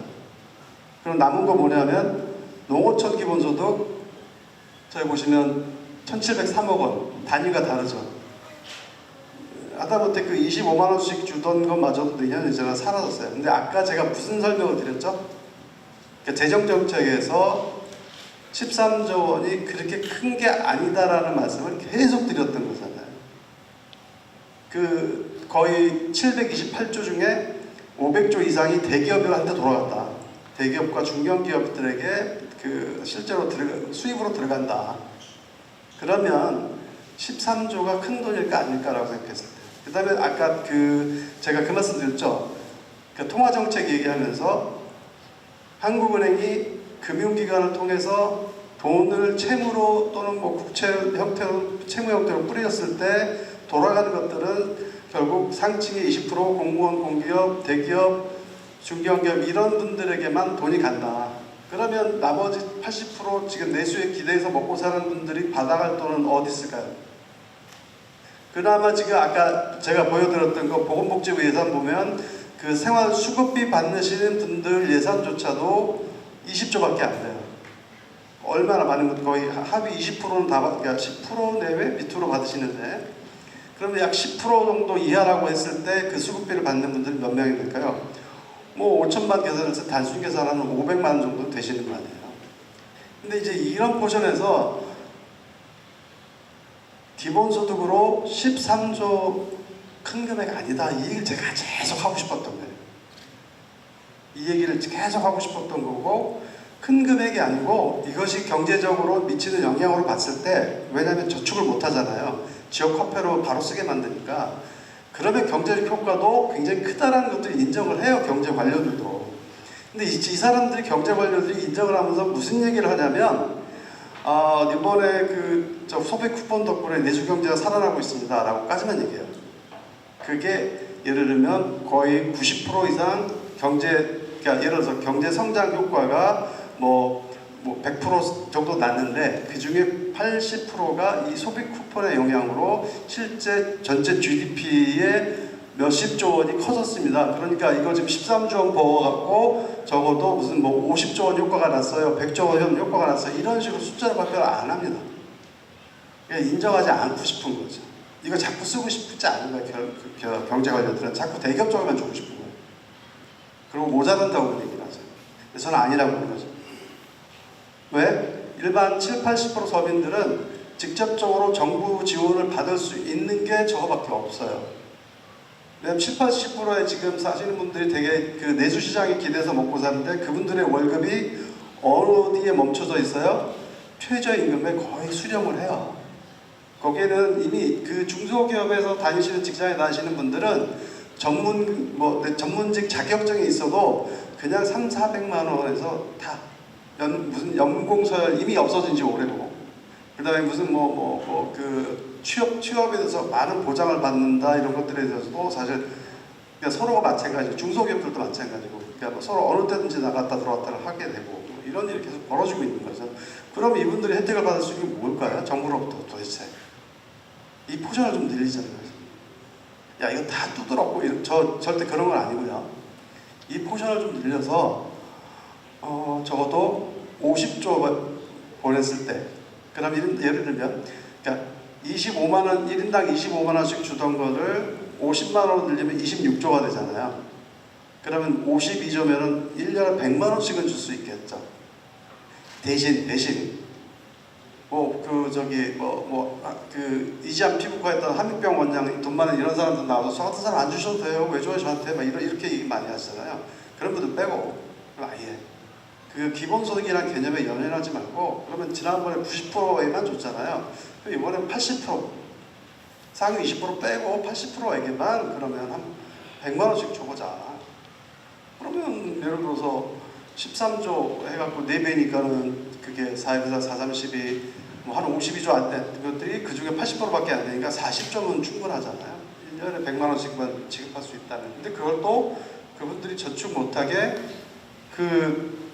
그럼 남은 거 뭐냐면 농어촌 기본소득, 저기 보시면 1,703억 원, 단위가 다르죠. 하다못해 그 25만 원씩 주던 것마저도 내년 예산가 사라졌어요. 근데 아까 제가 무슨 설명을 드렸죠? 그러니까 재정정책에서 13조 원이 그렇게 큰 게 아니다라는 말씀을 계속 드렸던 거잖아요. 그 거의 728조 중에 500조 이상이 대기업한테 돌아갔다. 대기업과 중견기업들에게 그 실제로 수입으로 들어간다. 그러면 13조가 큰 돈일까 아닐까라고 생각했을 때. 그 다음에 아까 제가 그 말씀 드렸죠. 그 통화정책 얘기하면서 한국은행이 금융기관을 통해서 돈을 채무로 또는 뭐 국채 형태로, 채무 형태로 뿌렸을 때 돌아가는 것들은 결국 상층의 20%, 공무원, 공기업, 대기업, 중견기업 이런 분들에게만 돈이 간다. 그러면 나머지 80% 지금 내수에 기대해서 먹고 사는 분들이 받아갈 돈은 어디 있을까요? 그나마 지금 아까 제가 보여드렸던 거 보건복지부 예산 보면 그 생활 수급비 받으시는 분들 예산조차도 20조밖에 안 돼요. 얼마나 많은 것, 거의 합의 20%는 다 그러니까 10% 내외 밑으로 받으시는데, 그러면 약 10% 정도 이하라고 했을 때 그 수급비를 받는 분들이 몇 명이 될까요? 뭐 5천만 계산해서 단순 계산하면 500만 원 정도 되시는 거 아니에요. 근데 이제 이런 포션에서 기본소득으로 13조 큰 금액 아니다. 이 얘기를 제가 계속 하고 싶었던 거예요. 이 얘기를 계속 하고 싶었던 거고, 큰 금액이 아니고 이것이 경제적으로 미치는 영향으로 봤을 때, 왜냐하면 저축을 못 하잖아요. 지역 화폐로 바로 쓰게 만드니까. 그러면 경제적 효과도 굉장히 크다라는 것들을 인정을 해요. 경제 관료들도. 근데 이 사람들이 경제 관료들이 인정을 하면서 무슨 얘기를 하냐면, 이번에 저 소비 쿠폰 덕분에 내수 경제가 살아나고 있습니다. 라고까지만 얘기해요. 그게 예를 들면 거의 90% 이상 그러니까 예를 들어서 경제 성장 효과가 뭐 100% 정도 났는데 그 중에 80%가 이 소비 쿠폰의 영향으로 실제 전체 GDP의 몇십조 원이 커졌습니다. 그러니까 이거 지금 13조 원 버어갖고 적어도 무슨 뭐 50조 원 효과가 났어요. 100조 원 효과가 났어요. 이런 식으로 숫자를 발표를 안 합니다. 그러니까 인정하지 않고 싶은 거죠. 이거 자꾸 쓰고 싶지 않은 거예요. 경제 관료들은 자꾸 대기업 쪽에만 주고 싶은 거예요. 그리고 모자란다고 얘기를 하죠. 근데 저는 아니라고 보는 거죠. 왜? 일반 70-80% 서민들은 직접적으로 정부 지원을 받을 수 있는 게 저거밖에 없어요. 왜냐면 70-80%에 지금 사시는 분들이 되게 그 내수시장에 기대서 먹고 사는데 그분들의 월급이 어디에 멈춰져 있어요? 최저임금에 거의 수렴을 해요. 거기에는 이미 그 중소기업에서 다니시는 직장에 다니시는 분들은 전문직 자격증이 있어도 그냥 300-400만 원에서 다 무슨 연공서열 이미 없어진 지 오래고, 그 다음에 무슨 취업에 대해서 많은 보장을 받는다 이런 것들에 대해서도 사실 그러니까 서로가 마찬가지고 중소기업들도 마찬가지고 그러니까 서로 어느 때든지 나갔다 들어왔다를 하게 되고 이런 일이 계속 벌어지고 있는 거죠. 그럼 이분들이 혜택을 받을 수 있는 게 뭘까요? 정부로부터 도대체 이 포션을 좀 늘리자는 거죠. 야 이거 다 두드럽고 절대 그런 건 아니고요. 이 포션을 좀 늘려서 적어도 50조 보냈을 때, 그럼 예를 들면, 그러니까 25만 원, 1인당 25만 원씩 주던 거를 50만 원으로 늘리면 26조가 되잖아요. 그러면 52조면은 1년에 100만 원씩은 줄 수 있겠죠. 대신, 이지암 피부과 했던 한국병 원장 돈 많은 이런 사람들 나와서 저 같은 사람 안 주셔도 돼요. 왜 줘요, 저한테? 막 이렇게 얘기 많이 하시잖아요. 그런 분들 빼고, 그럼 아예. 그 기본소득이라는 개념에 연연하지 말고, 그러면 지난번에 90%에만 줬잖아요. 그럼 이번엔 80%, 상위 20% 빼고 80%에게만 그러면 한 100만 원씩 줘보자. 그러면 예를 들어서 13조 해갖고 4배니까는 그게 4, 4, 32, 한 52조 안 된 것들이 그 중에 80%밖에 안 되니까 40조면 충분하잖아요. 1년에 100만 원씩만 지급할 수 있다는. 근데 그걸 또 그분들이 저축 못하게 그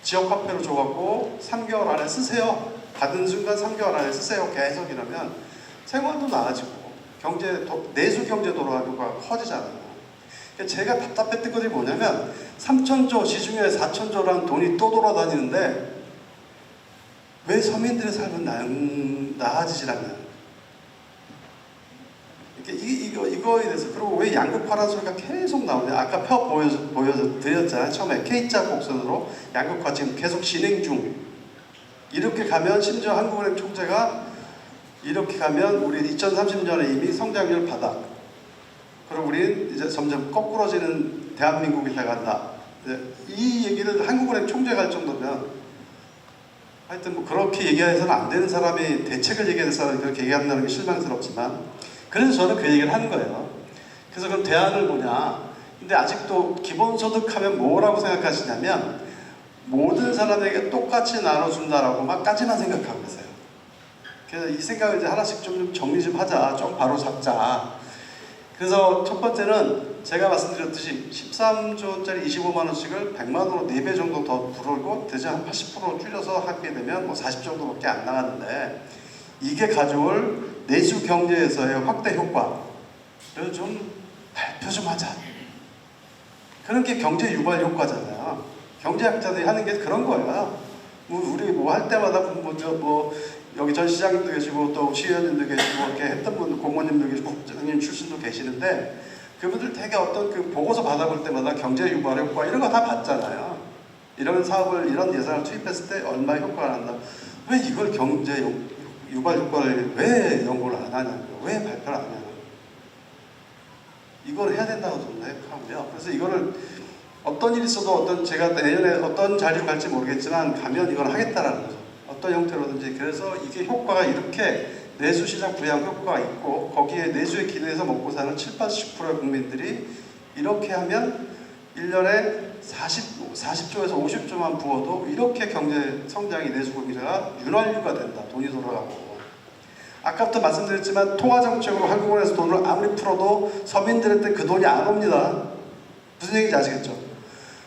지역 화폐로 줘갖고 3개월 안에 쓰세요. 받은 순간 3개월 안에 쓰세요. 계속 이러면 생활도 나아지고 내수 경제 돌아가기가 커지잖아요. 그러니까 제가 답답했던 것이 뭐냐면 3천조 시중에 4천조라는 돈이 또 돌아다니는데 왜 서민들의 삶은 나아지질 않나요? 이거에 대해서. 그리고 왜 양극화라는 소리가 계속 나오냐. 아까 표 보여드렸잖아요. 처음에 K자 곡선으로 양극화 지금 계속 진행 중. 이렇게 가면 심지어 한국은행 총재가 이렇게 가면 우리 2030년에 이미 성장률 바닥. 그리고 우리는 이제 점점 거꾸러지는 대한민국이 돼간다. 이 얘기를 한국은행 총재가 할 정도면 하여튼 뭐 그렇게 얘기해서는 안 되는 사람이 대책을 얘기하는 사람이 그렇게 얘기한다는 게 실망스럽지만 그래서 저는 그 얘기를 하는 거예요. 그래서 그럼 대안을 뭐냐? 근데 아직도 기본소득 하면 뭐라고 생각하시냐면 모든 사람에게 똑같이 나눠준다라고만까지만 생각하고 계세요. 그래서 이 생각을 이제 하나씩 좀 정리 좀 하자, 좀 바로 잡자. 그래서 첫 번째는 제가 말씀드렸듯이 13조짜리 25만 원씩을 100만 원으로 4배 정도 더 불고 대신 한 80% 줄여서 하게 되면 뭐 40 정도밖에 안 나가는데 이게 가져올 내수 경제에서의 확대 효과를 좀 발표 좀 하자. 그런 게 경제 유발 효과잖아요. 경제학자들이 하는 게 그런 거예요. 우리 뭐 할 때마다 뭐 여기 전 시장님도 계시고 또 시의원님도 계시고 이렇게 했던 분 공무원님도 계시고 국장님 출신도 계시는데 그분들 되게 어떤 그 보고서 받아볼 때마다 경제 유발 효과 이런 거 다 봤잖아요. 이런 사업을 이런 예산을 투입했을 때 얼마의 효과가 난다. 왜 이걸 경제 유발 효과를 왜 연구를 안 하냐고요. 왜 발표를 안 하냐고요. 이걸 해야 된다고 저는 생각하고요. 그래서 이거를 어떤 일이 있어도 제가 내년에 어떤 자리로 갈지 모르겠지만 가면 이걸 하겠다라는 거죠. 어떤 형태로든지. 그래서 이게 효과가 이렇게 내수시장 부양 효과가 있고 거기에 내수에 기대해서 먹고 사는 70~80%의 국민들이 이렇게 하면 1년에 40조에서 50조만 부어도 이렇게 경제 성장이 내수 경제가 윤활유가 된다. 돈이 돌아가고. 아까부터 말씀드렸지만 통화정책으로 한국은행에서 돈을 아무리 풀어도 서민들한테 그 돈이 안 옵니다. 무슨 얘기인지 아시겠죠?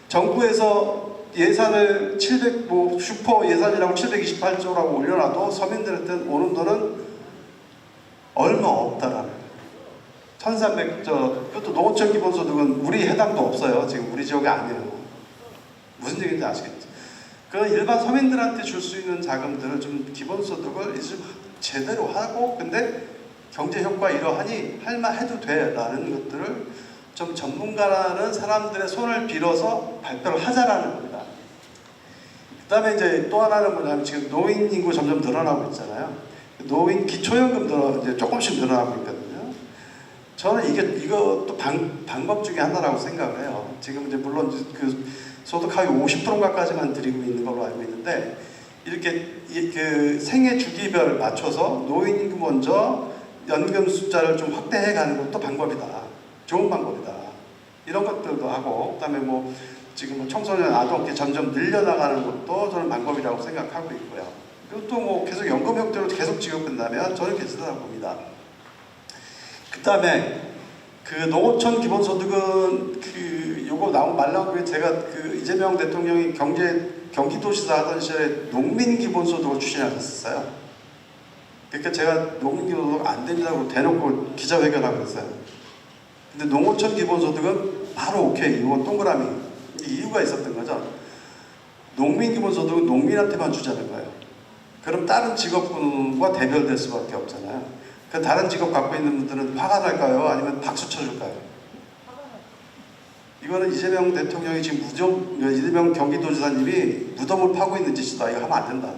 정부에서 예산을 슈퍼 예산이라고 728조라고 올려놔도 서민들한테는 오는 돈은 얼마 없다라는 거예요. 1300, 그것도 노후청 기본소득은 우리 해당도 없어요. 지금 우리 지역이 아니에요. 무슨 얘기인지 아시겠죠? 그 일반 서민들한테 줄 수 있는 자금들을 좀 기본소득을 이제 제대로 하고 근데 경제 효과 이러하니 할만 해도 돼라는 것들을 좀 전문가라는 사람들의 손을 빌어서 발표를 하자라는 겁니다. 그 다음에 이제 또 하나는 뭐냐면 지금 노인 인구 점점 늘어나고 있잖아요. 노인 기초연금도 이제 조금씩 늘어나고 있거든요. 저는 이것도 방법 중에 하나라고 생각을 해요. 지금 이제 물론 그 소득 하위 50%까지만 드리고 있는 걸로 알고 있는데 이렇게 그 생애 주기별 맞춰서 노인 인구 먼저 연금 숫자를 좀 확대해 가는 것도 방법이다. 좋은 방법이다. 이런 것들도 하고 그다음에 뭐 지금 청소년 아동기 점점 늘려나가는 것도 저는 방법이라고 생각하고 있고요. 그리고 또 뭐 계속 연금 형태로 계속 지급된다면 저는 괜찮다고 봅니다. 그다음에 그 농어촌 기본소득은 요거 말 나온 게 제가 그 이재명 대통령이 경기도지사 하던 시절에 농민 기본소득을 추진하셨어요. 그러니까 제가 농민 기본소득 안 된다고 대놓고 기자회견하고 그랬어요. 근데 농어촌 기본소득은 바로 오케이. 이건 동그라미. 이유가 있었던 거죠. 농민 기본소득은 농민한테만 주자는 거예요. 그럼 다른 직업군과 대별될 수밖에 없잖아요. 그 다른 직업 갖고 있는 분들은 화가 날까요? 아니면 박수 쳐줄까요? 이거는 이재명 대통령이 지금 이재명 경기도지사님이 무덤을 파고 있는 짓이다. 이거 하면 안 된다.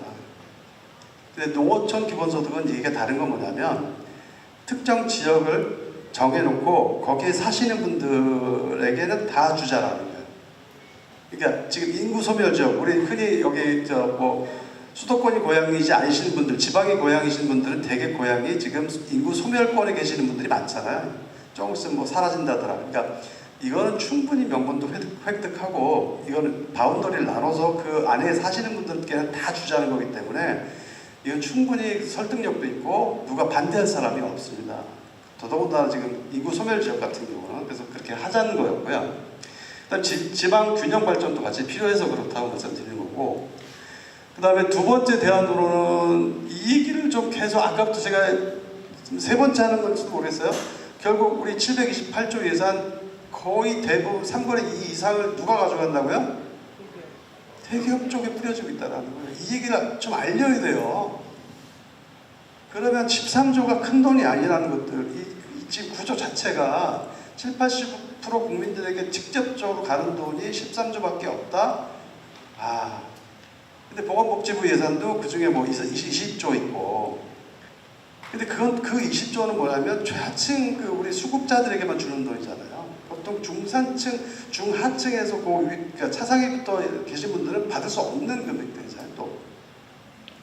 근데 농어촌 기본소득은 이게 다른 건 뭐냐면 특정 지역을 정해놓고 거기에 사시는 분들에게는 다 주자라는 거예요. 그러니까 지금 인구 소멸 지역, 우리 흔히 여기 수도권이 고향이지 않으신 분들, 지방이 고향이신 분들은 대개 고향이 지금 인구 소멸권에 계시는 분들이 많잖아요. 조금 있으면 뭐 사라진다더라. 그러니까 이거는 충분히 명분도 획득하고 이거는 바운더리를 나눠서 그 안에 사시는 분들께는 다 주자는 거기 때문에 이건 충분히 설득력도 있고 누가 반대할 사람이 없습니다. 더더군다나 지금 인구 소멸 지역 같은 경우는 그래서 그렇게 하자는 거였고요. 일단 지방 균형 발전도 같이 필요해서 그렇다고 말씀드리는 거고 그 다음에 두 번째 대안으로는 이 얘기를 좀 계속 아까부터 제가 세 번째 하는 건지도 모르겠어요. 결국 우리 728조 예산 거의 대부분 3분의 2 이상을 누가 가져간다고요? 대기업 쪽에 뿌려지고 있다는 거예요. 이 얘기를 좀 알려야 돼요. 그러면 13조가 큰 돈이 아니라는 것들, 이 지금 구조 자체가 70~80% 국민들에게 직접적으로 가는 돈이 13조밖에 없다? 근데 보건복지부 예산도 그 중에 뭐 20조 있고 근데 그 20조는 뭐냐면 최하층 우리 수급자들에게만 주는 돈이잖아요. 보통 중산층, 중하층에서 그러니까 차상위부터 계신 분들은 받을 수 없는 금액들이잖아요. 또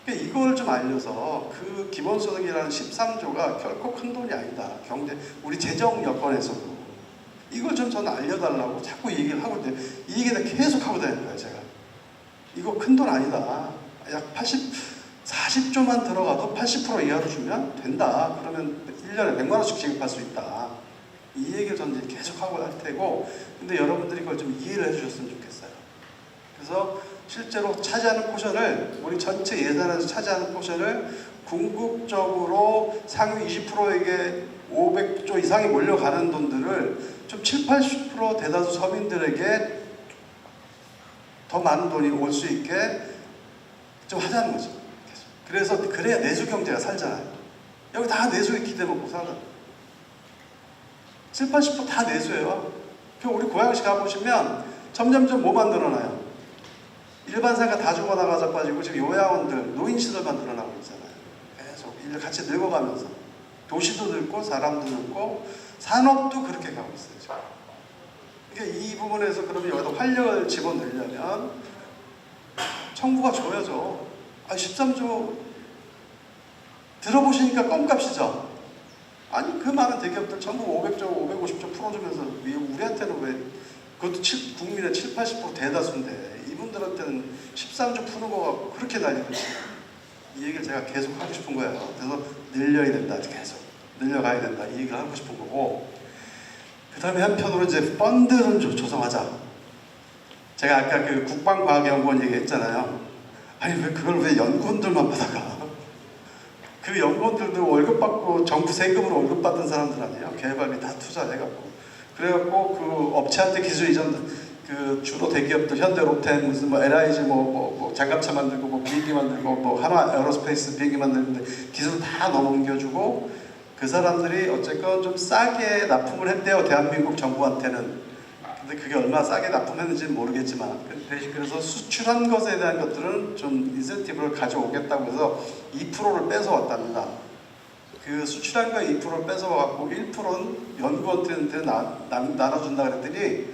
그러니까 이걸 좀 알려서 그 기본소득이라는 13조가 결코 큰 돈이 아니다. 우리 재정 여건에서도. 이걸 좀 저는 알려달라고 자꾸 얘기를 하고 있는데 이 얘기를 계속 하고 다니는 거예요, 제가. 이거 큰 돈 아니다. 약 40조만 들어가도 80% 이하로 주면 된다. 그러면 1년에 100만 원씩 지급할 수 있다. 이 얘기를 저는 이제 계속 하고 할 테고, 근데 여러분들이 그걸 좀 이해를 해주셨으면 좋겠어요. 그래서 실제로 차지하는 포션을, 우리 전체 예산에서 차지하는 포션을 궁극적으로 상위 20%에게 500조 이상이 몰려가는 돈들을 좀 70~80% 대다수 서민들에게 더 많은 돈이 올 수 있게 좀 하자는 거죠. 그래서 그래야 내수 경제가 살잖아요. 여기 다 내수에 기대 먹고 살아. 70~80%다 내수예요. 우리 고양시 가보시면 점점점 뭐만 늘어나요? 일반 상가 다 죽어나가자 빠지고 지금 요양원들, 노인시설만 늘어나고 있잖아요. 계속 인류 같이 늙어가면서 도시도 늙고 사람도 늙고 산업도 그렇게 가고 있어요. 지금. 그러니까 이 부분에서 그러면 여기다 활력을 집어넣으려면 정부가 줘야죠. 13조 들어보시니까 껌값이죠. 아니 그 많은 대기업들 전부 500조, 550조 풀어주면서 우리한테는 왜 그것도 국민의 70~80% 대다수인데 이분들한테는 13조 푸는 거 갖고 그렇게 난리거든요. 이 얘기를 제가 계속 하고 싶은 거예요. 그래서 늘려야 된다. 계속 늘려가야 된다. 이 얘기를 하고 싶은 거고, 그 다음에 한편으로 이제 펀드를 조성하자. 제가 아까 그 국방과학연구원 얘기했잖아요. 아니 왜 그걸 왜 연구원들만 받아가? 그 연구원들도 월급 받고 정부 세금으로 월급 받은 사람들 아니에요? 개발비 다 투자해갖고. 그래갖고 그 업체한테 기술 이전, 그 주로 대기업들 현대 롯데 무슨 뭐 LIG 뭐 장갑차 만들고 뭐 비행기 만들고 뭐 하나 에어로스페이스 비행기 만드는데 기술 다 넘겨주고 그 사람들이 어쨌건 좀 싸게 납품을 했대요, 대한민국 정부한테는. 근데 그게 얼마나 싸게 납품했는지는 모르겠지만, 그래서 수출한 것에 대한 것들은 좀 인센티브를 가져오겠다고 해서 2%를 뺏어왔답니다. 그 수출한 거 2%를 뺏어와갖고 1%는 연구원들한테 나눠준다 그랬더니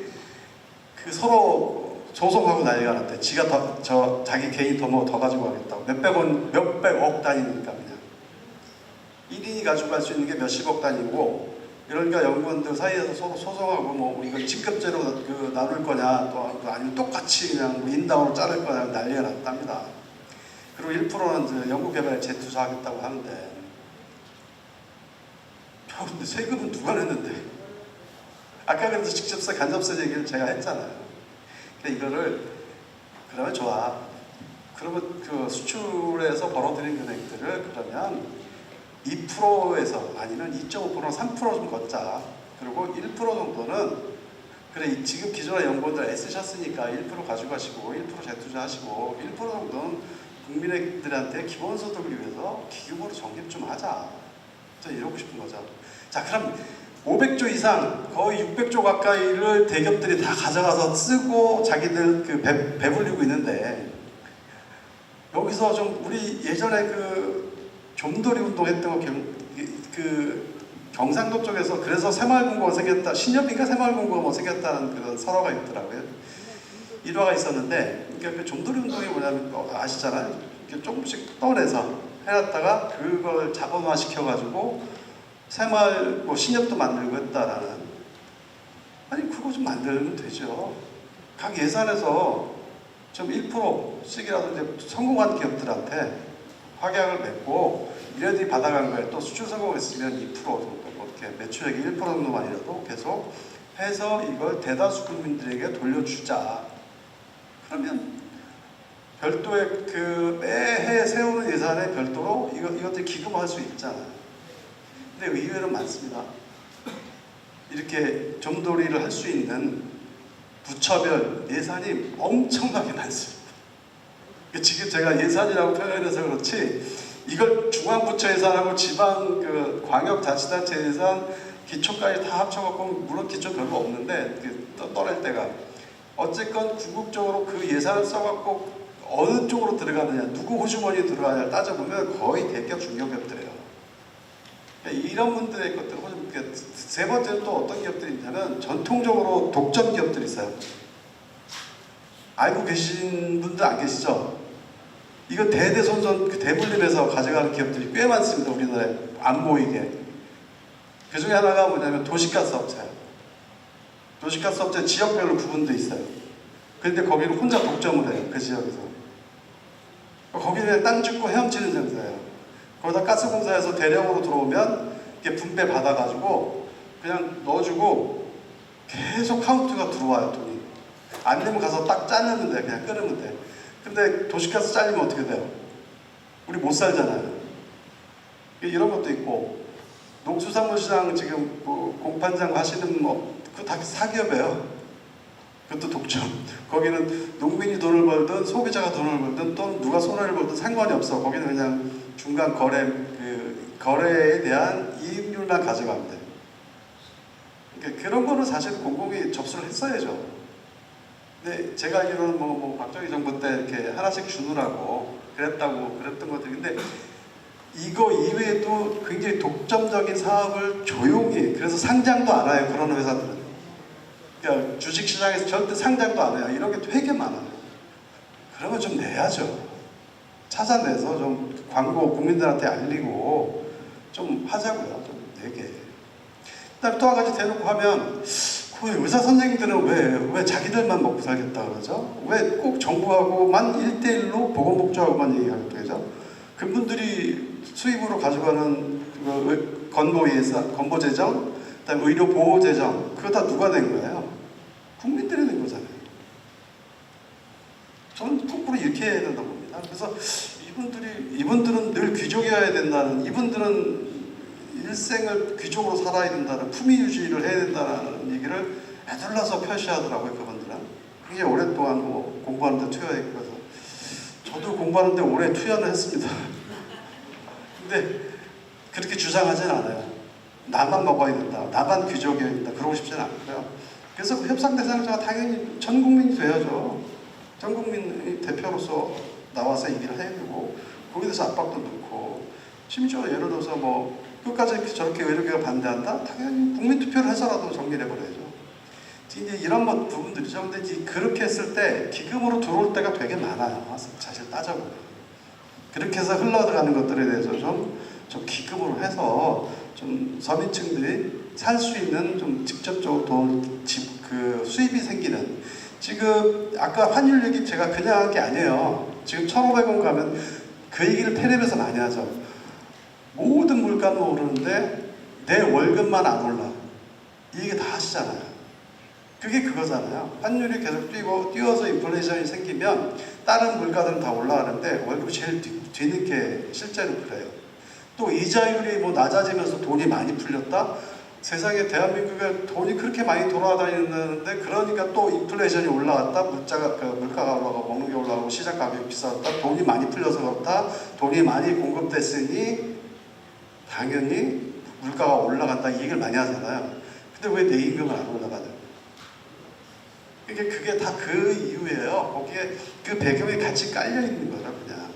그 서로 소송하고 난리가 났대. 지가 자기 개인 더 가지고 가겠다고. 몇백억 단위니까 그냥. 1인이 가지고 갈 수 있는 게 몇십억 단위고, 그러니까 연구원들 사이에서 서로 소송하고 뭐 이거 직급제로 그 나눌 거냐, 또 아니면 똑같이 그냥 뭐 인당으로 자를 거냐 난리가 났답니다. 그리고 1%는 연구개발에 재투자하겠다고 하는데, 근데 세금은 누가 냈는데? 아까 그래도 직접세, 간접세 얘기를 제가 했잖아요. 근데 이거를 그러면 좋아. 그러면 그 수출에서 벌어들인 금액들을 그러면 2%에서 아니면 2.5%나 3% 좀 걷자. 그리고 1% 정도는 그래 지금 기존의 연구원들 애쓰셨으니까 1% 가져가시고 1% 재투자하시고 1% 정도는 국민들한테 기본소득을 위해서 기금으로 적립 좀 하자. 저 이러고 싶은 거죠. 자, 그럼 500조 이상, 거의 600조 가까이를 대기업들이 다 가져가서 쓰고 자기들 그 배불리고 있는데, 여기서 좀 우리 예전에 그 좀돌이 운동했던 거 그 경상도 쪽에서 그래서 새마을금고가 생겼다, 신협인가 새마을금고가 뭐 생겼다는 그런 설화가 있더라고요. 일화가 있었는데, 그러니까 그 좀돌이 운동이 뭐냐면 아시잖아요. 이렇게 조금씩 떠내서 해놨다가 그걸 자본화 시켜가지고 새마을 뭐 신협도 만들고 했다라는. 아니 그거 좀 만들면 되죠. 각 예산에서 좀 1%씩이라도 이제 성공한 기업들한테 확약을 맺고 이래들이 받아간 거예요. 또 수출 성공했으면 2% 정도 뭐 이렇게 매출액이 1% 정도만이라도 계속 해서 이걸 대다수 국민들에게 돌려주자. 그러면 별도의 그 매해 세우는 예산에 별도로 이것들 기금할 수 있잖아요. 근데 의외로 많습니다. 이렇게 점돌이를 할 수 있는 부처별 예산이 엄청나게 많습니다. 지금 제가 예산이라고 표현해서 그렇지, 이걸 중앙부처 예산하고 지방 그 광역자치단체 예산, 기초까지 다 합쳐갖고, 물론 기초 별로 없는데 떠날 때가 어쨌건 궁극적으로 그 예산을 써갖고 어느 쪽으로 들어가느냐, 누구 호주머니에 들어가느냐 따져보면 거의 대기업 중견기업들이에요. 이런 분들의 것들, 세 번째는 또 어떤 기업들이 있냐면 전통적으로 독점 기업들이 있어요. 알고 계신 분들 안 계시죠? 이거 대대손손 그 대물림해서 가져가는 기업들이 꽤 많습니다. 우리나라에 안 보이게. 그 중에 하나가 뭐냐면 도시가스 업체예요. 도시가스 업체 지역별로 구분돼 있어요. 그런데 거기는 혼자 독점을 해요. 그 지역에서. 거기는 그냥 땅 줍고 헤엄치는 장사예요. 거기다 가스공사에서 대량으로 들어오면 이게 분배 받아가지고 그냥 넣어주고 계속 카운트가 들어와요. 돈이. 안 되면 가서 딱 짜내면 돼. 그냥 끓으면 돼. 근데 도시가스 잘리면 어떻게 돼요? 우리 못 살잖아요. 이런 것도 있고, 농수산물시장 지금 뭐 공판장 하시는 그거 다 사기업이에요. 그것도 독점. 거기는 농민이 돈을 벌든 소비자가 돈을 벌든 또 누가 손해를 벌든 상관이 없어. 거기는 그냥 중간 거래에 대한 이익률만 가져가면 돼. 그러니까 그런 거는 사실 공공이 접수를 했어야죠. 근데 제가 알기로는 박정희 정부 때 이렇게 하나씩 주느라고 그랬던 것들인데 이거 이외에도 굉장히 독점적인 사업을 조용히 그래서 상장도 안 해요. 그런 회사들은. 그러니까 주식시장에서 절대 상장도 안 해요. 이런 게 되게 많아요. 그러면 좀 내야죠. 찾아내서 좀 광고 국민들한테 알리고 좀 하자고요. 좀 내게. 그다음에 또 한 가지 대놓고 하면 의사 선생님들은 왜 자기들만 먹고 살겠다 그러죠? 왜 꼭 정부하고만 1대1로 보건복지하고만 얘기하겠다 그러죠? 그분들이 수입으로 가져가는 건보재정, 그다음에 의료보호재정 그거 다 누가 낸 거예요? 국민들이 낸 거잖아요. 저는 거꾸로 이렇게 해야 된다고 봅니다. 그래서 이분들은 늘 귀족이어야 된다는, 이분들은 일생을 귀족으로 살아야 된다는, 품위 유지를 해야 된다는 얘기를 애둘러서 표시하더라고요. 그분들은 굉장히 오랫동안 공부하는데 투여했고, 그래서 저도 공부하는데 오래 투여는 했습니다. 근데 그렇게 주장하진 않아요. 나만 먹어야 된다, 나만 귀족이어야 된다, 그러고 싶지는 않고요. 그래서 그 협상 대상자가 당연히 전 국민이 돼야죠. 전 국민 대표로서 나와서 얘기를 해야 되고, 거기에 대해서 압박도 넣고, 심지어 예를 들어서 끝까지 저렇게 의료계가 반대한다? 당연히 국민투표를 해서라도 정리를 해버려야죠. 이제 이런 부분들이죠. 근데 그렇게 했을 때 기금으로 들어올 때가 되게 많아요. 사실 따져보면. 그렇게 해서 흘러들어가는 것들에 대해서 좀 기금으로 해서 좀 서민층들이 살 수 있는 좀 직접적으로 수입이 생기는. 지금 아까 환율 얘기 제가 그냥 한 게 아니에요. 지금 1,500원 가면 그 얘기를 텔레비에서 많이 하죠. 모든 물가는 오르는데 내 월급만 안 올라. 이 얘기 다 하시잖아요. 그게 그거잖아요. 환율이 계속 뛰어서 인플레이션이 생기면 다른 물가들은 다 올라가는데 월급이 제일 뒤늦게 실제로 그래요. 또 이자율이 낮아지면서 돈이 많이 풀렸다? 세상에 대한민국에 돈이 그렇게 많이 돌아다니는데 그러니까 또 인플레이션이 올라갔다? 물가가 올라가고 먹는 게 올라가고 시장 가격이 비쌌다? 돈이 많이 풀려서 그렇다? 돈이 많이 공급됐으니 당연히 물가가 올라간다 이 얘기를 많이 하잖아요. 근데 왜 내 임금은 안 올라가냐? 그게 다 그 이유예요. 거기에 그 배경에 같이 깔려 있는 거라 그냥.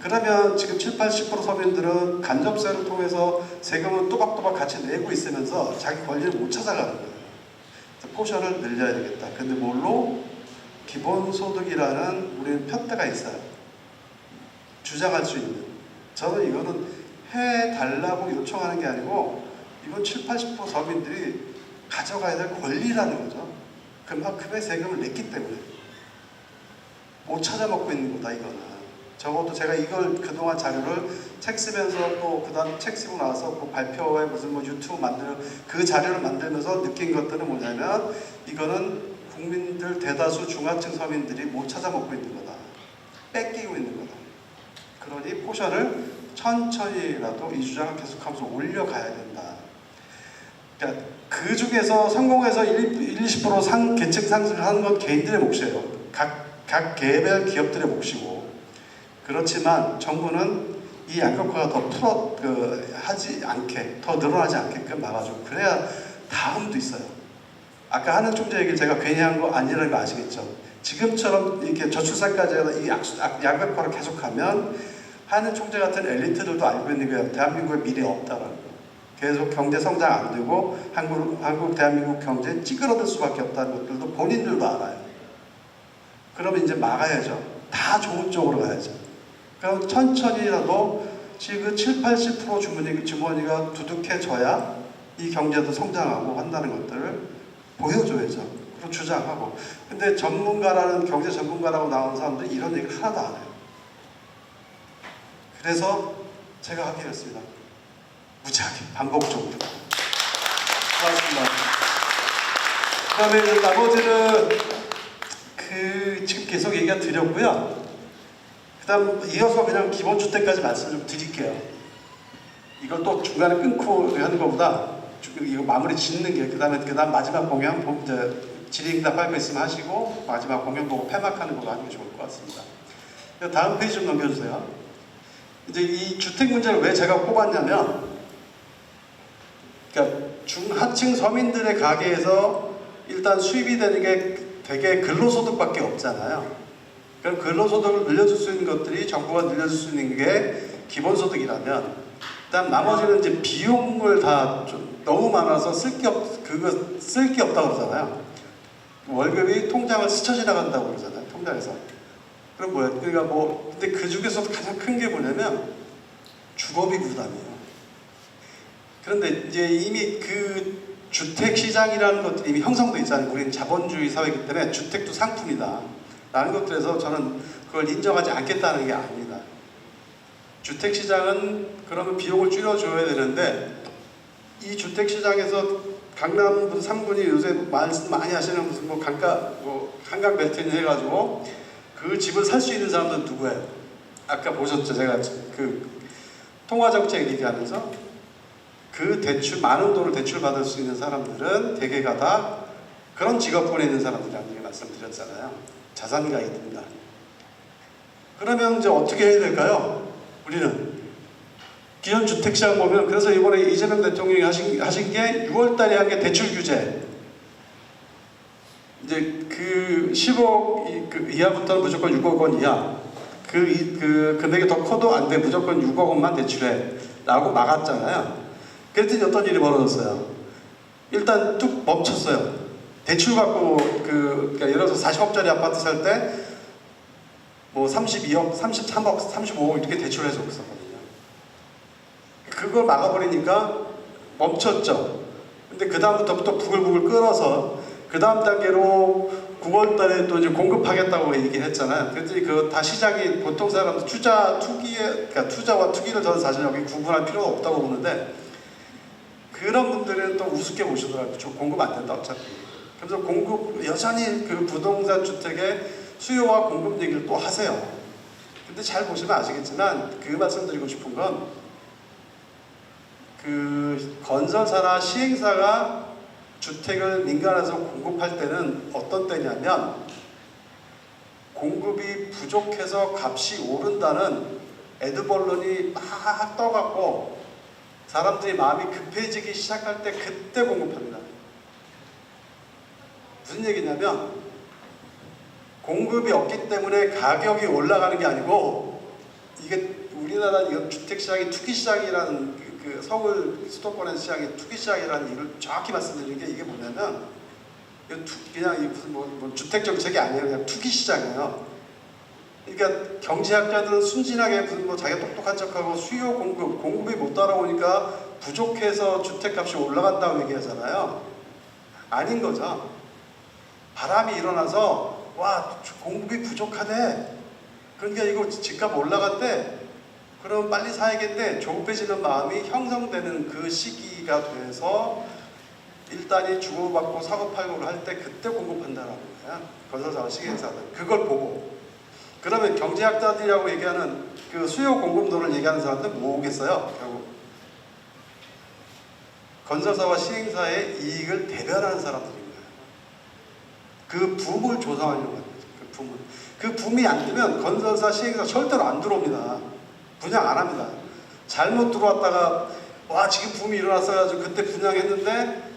그러면 지금 70~80% 서민들은 간접세를 통해서 세금을 또박또박 같이 내고 있으면서 자기 권리를 못 찾아가는 거예요. 포션을 늘려야 되겠다. 근데 뭘로? 기본소득이라는 우리는 편대가 있어요. 주장할 수 있는. 저는 이거는 해달라고 요청하는 게 아니고 이건 70~80% 서민들이 가져가야 될 권리라는 거죠. 그만큼의 세금을 냈기 때문에 못 찾아먹고 있는 거다 이거는. 적어도 제가 이걸 그동안 자료를 책 쓰면서 또 그 다음 책 쓰고 나서 발표에 무슨 유튜브 그 자료를 만들면서 느낀 것들은 뭐냐면 이거는 국민들 대다수 중하층 서민들이 못 찾아먹고 있는 거다. 뺏기고 있는 거다. 그러니 포션을 천천히라도 이 주장을 계속하면서 올려가야 된다. 그러니까 그 중에서 성공해서 20% 계층 상승을 하는 건 개인들의 몫이에요. 각 개별 기업들의 몫이고. 그렇지만 정부는 이 양극화가 더 하지 않게, 더 늘어나지 않게끔 막아주고 그래야 다음도 있어요. 아까 하는 총재 얘기를 제가 괜히 한 거 아니라는 거 아시겠죠? 지금처럼 이렇게 저출산까지 해서 이 양극화를 계속하면 하는 총재 같은 엘리트들도 알고 있는 거예요. 대한민국의 미래 없다라는 거. 계속 경제 성장 안 되고 한국 대한민국 경제 찌그러들 수밖에 없다는 것들도 본인들도 알아요. 그러면 이제 막아야죠. 다 좋은 쪽으로 가야죠. 그럼 천천히라도 지금 7~80% 주머니가 두둑해져야 이 경제도 성장하고 한다는 것들을 보여줘야죠. 그리고 주장하고. 근데 전문가라는 경제 전문가라고 나오는 사람들이 이런 얘기를 하나도 안 해요. 그래서 제가 하게 됐습니다. 무지하게 반복적으로. 고맙습니다. 그다음에 나머지는 지금 계속 얘기가 드렸고요. 그다음 이어서 그냥 기본주택까지 말씀 좀 드릴게요. 이걸 또 중간에 끊고 하는 것보다 이거 마무리 짓는 게 그다음 마지막 공연 이제 질의응답 할 거 있으면 하시고 마지막 공연 보고 폐막하는 걸로 하는 게 좋을 것 같습니다. 다음 페이지 좀 넘겨주세요. 이제 이 주택 문제를 왜 제가 꼽았냐면, 그러니까 중하층 서민들의 가게에서 일단 수입이 되는 게 되게 근로소득밖에 없잖아요. 그럼 근로소득을 늘려줄 수 있는 것들이 정부가 늘려줄 수 있는 게 기본소득이라면, 일단 나머지는 이제 비용을 다 좀 너무 많아서 쓸 게 없다고 그러잖아요. 월급이 통장을 스쳐 지나간다고 그러잖아요. 통장에서. 그럼 뭐야? 그러니까 근데 그 중에서도 가장 큰 게 뭐냐면 주거비 부담이에요. 그런데 이제 이미 그 주택 시장이라는 것들이 이미 형성돼 있잖아요. 우리는 자본주의 사회이기 때문에 주택도 상품이다 라는 것들에서 저는 그걸 인정하지 않겠다는 게 아닙니다. 주택 시장은 그러면 비용을 줄여줘야 되는데, 이 주택 시장에서 강남 3군이 요새 말씀 많이 하시는 무슨 한강 벨트인 해가지고 그 집을 살 수 있는 사람들은 누구예요? 아까 보셨죠? 제가 그 통화정책 얘기하면서 그 많은 돈을 대출 받을 수 있는 사람들은 대개가 다 그런 직업군에 있는 사람들이라는 얘기 말씀드렸잖아요. 자산가이든가. 그러면 이제 어떻게 해야 될까요? 우리는 기존 주택시장 보면, 그래서 이번에 이재명 대통령이 하신 게 6월달에 한 게 대출 규제. 이제 그 10억 이하부터는 무조건 6억 원 이하. 그 금액이 더 커도 안 돼. 무조건 6억 원만 대출해. 라고 막았잖아요. 그랬더니 어떤 일이 벌어졌어요. 일단 뚝 멈췄어요. 대출 받고 그러니까 예를 들어서 40억짜리 아파트 살 때 뭐 32억, 33억, 35억 이렇게 대출을 해서 있었거든요. 그걸 막아버리니까 멈췄죠. 근데 그 다음부터 또 부글부글 끓어서 그 다음 단계로 9월 달에 또 이제 공급하겠다고 얘기했잖아요. 그랬더니 그 다 시장이 보통 사람들 그러니까 투자와 투기를 저는 사실 여기 구분할 필요가 없다고 보는데, 그런 분들은 또 우습게 보시더라고요. 저 공급 안 된다 어차피. 그래서 여전히 그 부동산 주택의 수요와 공급 얘기를 또 하세요. 근데 잘 보시면 아시겠지만 그 말씀드리고 싶은 건, 그 건설사나 시행사가 주택을 민간에서 공급할 때는 어떤 때냐면, 공급이 부족해서 값이 오른다는 애드벌론이 막 떠갖고 사람들이 마음이 급해지기 시작할 때 그때 공급합니다. 무슨 얘기냐면, 공급이 없기 때문에 가격이 올라가는 게 아니고, 이게 우리나라 이건 주택시장이 투기시장이라는 그 서울 수도권의 시장이 투기시장이라는 일을 정확히 말씀드리는 게, 이게 뭐냐면 그냥 무슨 주택 정책이 아니에요. 그냥 투기시장이에요. 그러니까 경제학자들은 순진하게 무슨 자기가 똑똑한 척하고 수요 공급이 못 따라오니까 부족해서 주택값이 올라간다고 얘기하잖아요. 아닌 거죠. 바람이 일어나서 와, 공급이 부족하대. 그러니까 이거 집값 올라갔대. 그럼 빨리 사야겠네. 조급해지는 마음이 형성되는 그 시기가 돼서 일단이 주고받고 사고팔고를 할 때 그때 공급한다라는 거야. 건설사와 시행사들. 그걸 보고. 그러면 경제학자들이라고 얘기하는 그 수요 공급론을 얘기하는 사람들 뭐 오겠어요? 결국 건설사와 시행사의 이익을 대변하는 사람들인 거예요. 그 붐을 조성하려고 하는 거죠. 그 붐이 안 되면 건설사, 시행사 절대로 안 들어옵니다. 분양 안 합니다. 잘못 들어왔다가 와, 지금 붐이 일어났어가지고 그때 분양했는데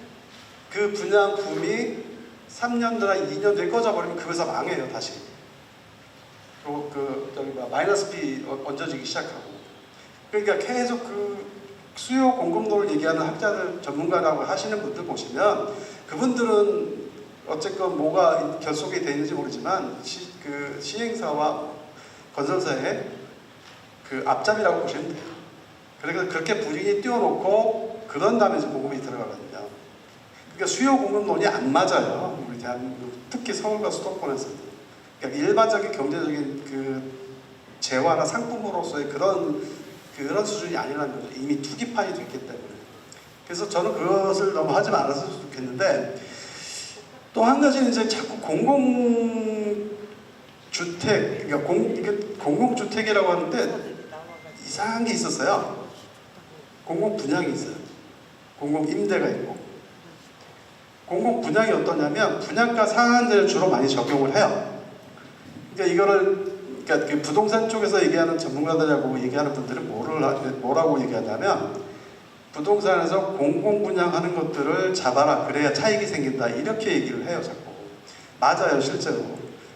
그 분양 붐이 3년이나 2년 뒤에 꺼져버리면 그 회사 망해요, 다시. 마이너스 피 얹어지기 시작하고. 그러니까 계속 그 수요 공급론을 얘기하는 학자들, 전문가라고 하시는 분들 보시면, 그분들은 어쨌건 뭐가 결속이 되어 있는지 모르지만 그 시행사와 건설사의 그 앞잡이라고 보시면 돼요. 그러니까 그렇게 분위기 띄워놓고 그런 다음에 이제 공급이 들어가거든요. 그러니까 수요 공급론이 안 맞아요. 우리 대한민국 특히 서울과 수도권에서. 그러니까 일반적인 경제적인 그 재화나 상품으로서의 그런 수준이 아니라는 거죠. 이미 투기판이 됐기 때문에. 그래서 저는 그것을 너무 하지 말았으면 좋겠는데, 또 한 가지는 이제 자꾸 공공주택, 그러니까 공공주택이라고 하는데 이상한 게 있었어요. 공공분양이 있어요. 공공임대가 있고. 공공분양이 어떠냐면 분양가 상한제를 주로 많이 적용을 해요. 그러니까 그러니까 그 부동산 쪽에서 얘기하는 전문가들하고 얘기하는 분들은 뭐라고 얘기하냐면, 부동산에서 공공분양하는 것들을 잡아라, 그래야 차익이 생긴다, 이렇게 얘기를 해요. 자꾸. 맞아요, 실제로.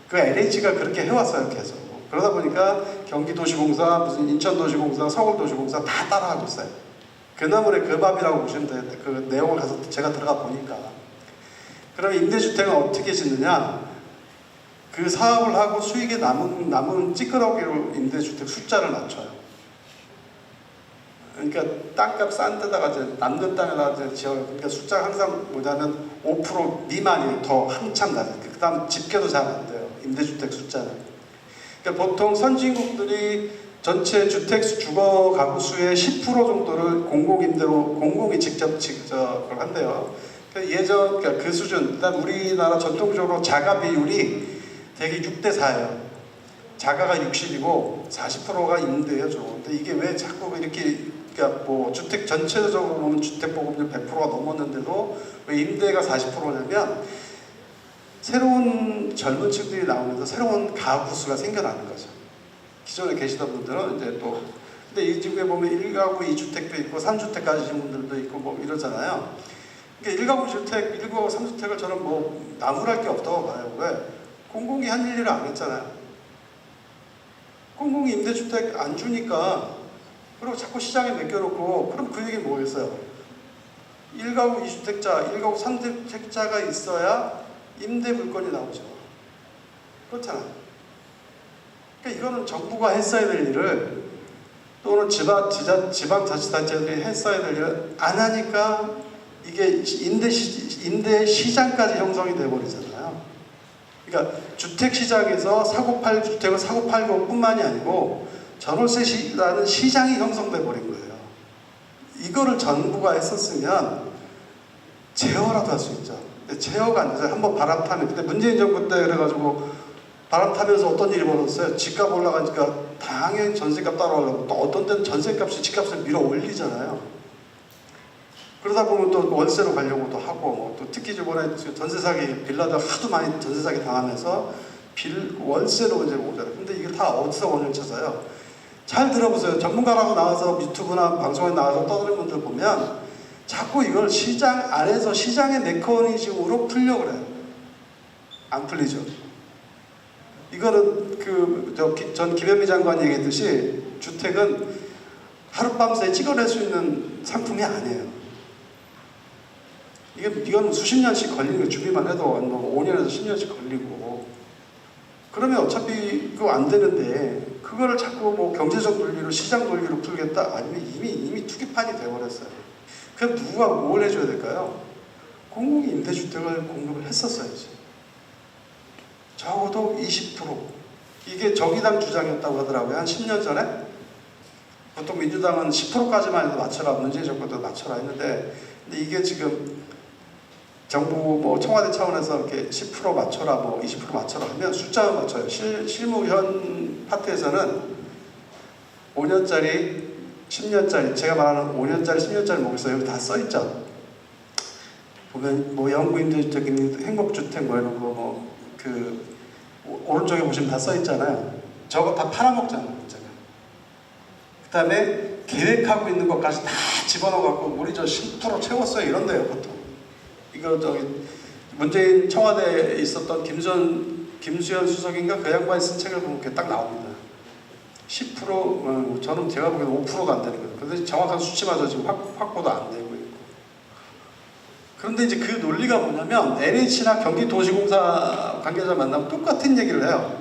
그 LH가 그렇게 해왔어요, 계속. 그러다 보니까 경기도시공사, 무슨 인천도시공사, 서울도시공사 다 따라하고 있어요. 그 나물의 그 밥이라고 보시면 돼요. 그 내용을 가서 제가 들어가 보니까. 그럼 임대주택은 어떻게 짓느냐? 그 사업을 하고 수익에 남은 찌끄러기로 임대주택 숫자를 낮춰요. 그러니까 땅값 싼 데다가 이제 남는 땅에다가 이제 지어요. 그러니까 숫자가 항상 뭐냐면 5% 미만이 더 한참 낮아요. 그 다음 집계도 잘 안 돼요. 임대주택 숫자는. 그러니까 보통 선진국들이 전체 주거 가구 수의 10% 정도를 공공이 직접 그걸 한대요. 그러니까 그 수준, 일단 우리나라 전통적으로 자가 비율이 대개 6대4예요. 자가가 60이고 40%가 임대예요, 주로. 근데 이게 왜 자꾸 이렇게, 그러니까 뭐 주택 전체적으로 보면 주택 보급률 100%가 넘었는데도 왜 임대가 40%냐면 새로운 젊은 층들이 나오면서 새로운 가구 수가 생겨나는 거죠. 기존에 계시던 분들은 이제 또, 근데 이 지구에 보면 1가구 2주택도 있고 3주택 가지신 분들도 있고 뭐 이러잖아요. 그러니까 1가구 2주택, 1가구 3주택을 저는 뭐 나무랄 게 없다고 봐요. 왜? 공공이 한 일을 안 했잖아요. 공공이 임대주택 안 주니까, 그리고 자꾸 시장에 맡겨놓고, 그럼 그 얘기는 뭐겠어요? 1가구 2주택자, 1가구 3주택자가 있어야 임대 물건이 나오죠. 그렇잖아요. 그러니까 이거는 정부가 했어야 될 일을, 또는 지방자치단체들이 했어야 될 일을 안 하니까 이게 임대 시장까지 형성이 돼버리잖아요. 그러니까 주택시장에서 주택을 사고 팔고 뿐만이 아니고 전월세라는 시장이 형성돼 버린 거예요. 이거를 정부가 했었으면 제어라도 할 수 있죠. 제어가 안 돼서 한번 바람 타면, 근데 문재인 정부 때 그래가지고 바람 타면서 어떤 일이 벌어졌어요? 집값 올라가니까 당연히 전세값 따라오려고, 또 어떤 데는 전세값이 집값을 밀어 올리잖아요. 그러다 보면 또 월세로 가려고도 하고, 또 특히 저번에 전세 사기, 빌라도 하도 많이 전세 사기 당하면서 월세로 이제 오잖아요. 근데 이게 다 어디서 원인을 찾아요? 잘 들어보세요. 전문가라고 나와서 유튜브나 방송에 나와서 떠드는 분들 보면 자꾸 이걸 시장 안에서 시장의 메커니즘으로 풀려고 그래요. 안 풀리죠. 이거는 전 김현미 장관 얘기했듯이 주택은 하룻밤새 찍어낼 수 있는 상품이 아니에요. 이건 수십 년씩 걸리는 거예요. 준비만 해도 5년에서 10년씩 걸리고. 그러면 어차피 그거 안 되는데, 그거를 자꾸 뭐 경제적 논리로, 시장 논리로 풀겠다? 아니면 이미 투기판이 돼버렸어요. 그럼 누가 뭘 해줘야 될까요? 공공이 임대주택을 공급을 했었어야지. 적어도 20%. 이게 정의당 주장이었다고 하더라고요. 한 10년 전에. 보통 민주당은 10%까지만 해도 맞춰라, 문재인 정부도 맞춰라 했는데, 근데 이게 지금 정부 뭐 청와대 차원에서 이렇게 10% 맞춰라, 뭐 20% 맞춰라 하면 숫자만 맞춰요. 실무현 파트에서는 5년짜리, 10년짜리, 제가 말하는 5년짜리, 10년짜리 뭐 있어요. 여기 다 써있죠. 보면 뭐 영구임대주택, 행복주택 뭐 이런 거 오른쪽에 보시면 다 써있잖아요. 저거 다 팔아먹잖아요. 그 다음에 계획하고 있는 것까지 다 집어넣어갖고 우리 저 10% 채웠어요. 이런데요, 보통. 이거 문재인 청와대에 있었던 김수현 수석인가 그 양반이 쓴 책을 보면 그게 딱 나옵니다. 10%, 저는 제가 보기에는 5%도 안 되는 거예요. 그런데 정확한 수치마저 지금 확보도 안 되고 있고. 그런데 이제 그 논리가 뭐냐면 LH나 경기도시공사 관계자 만나면 똑같은 얘기를 해요.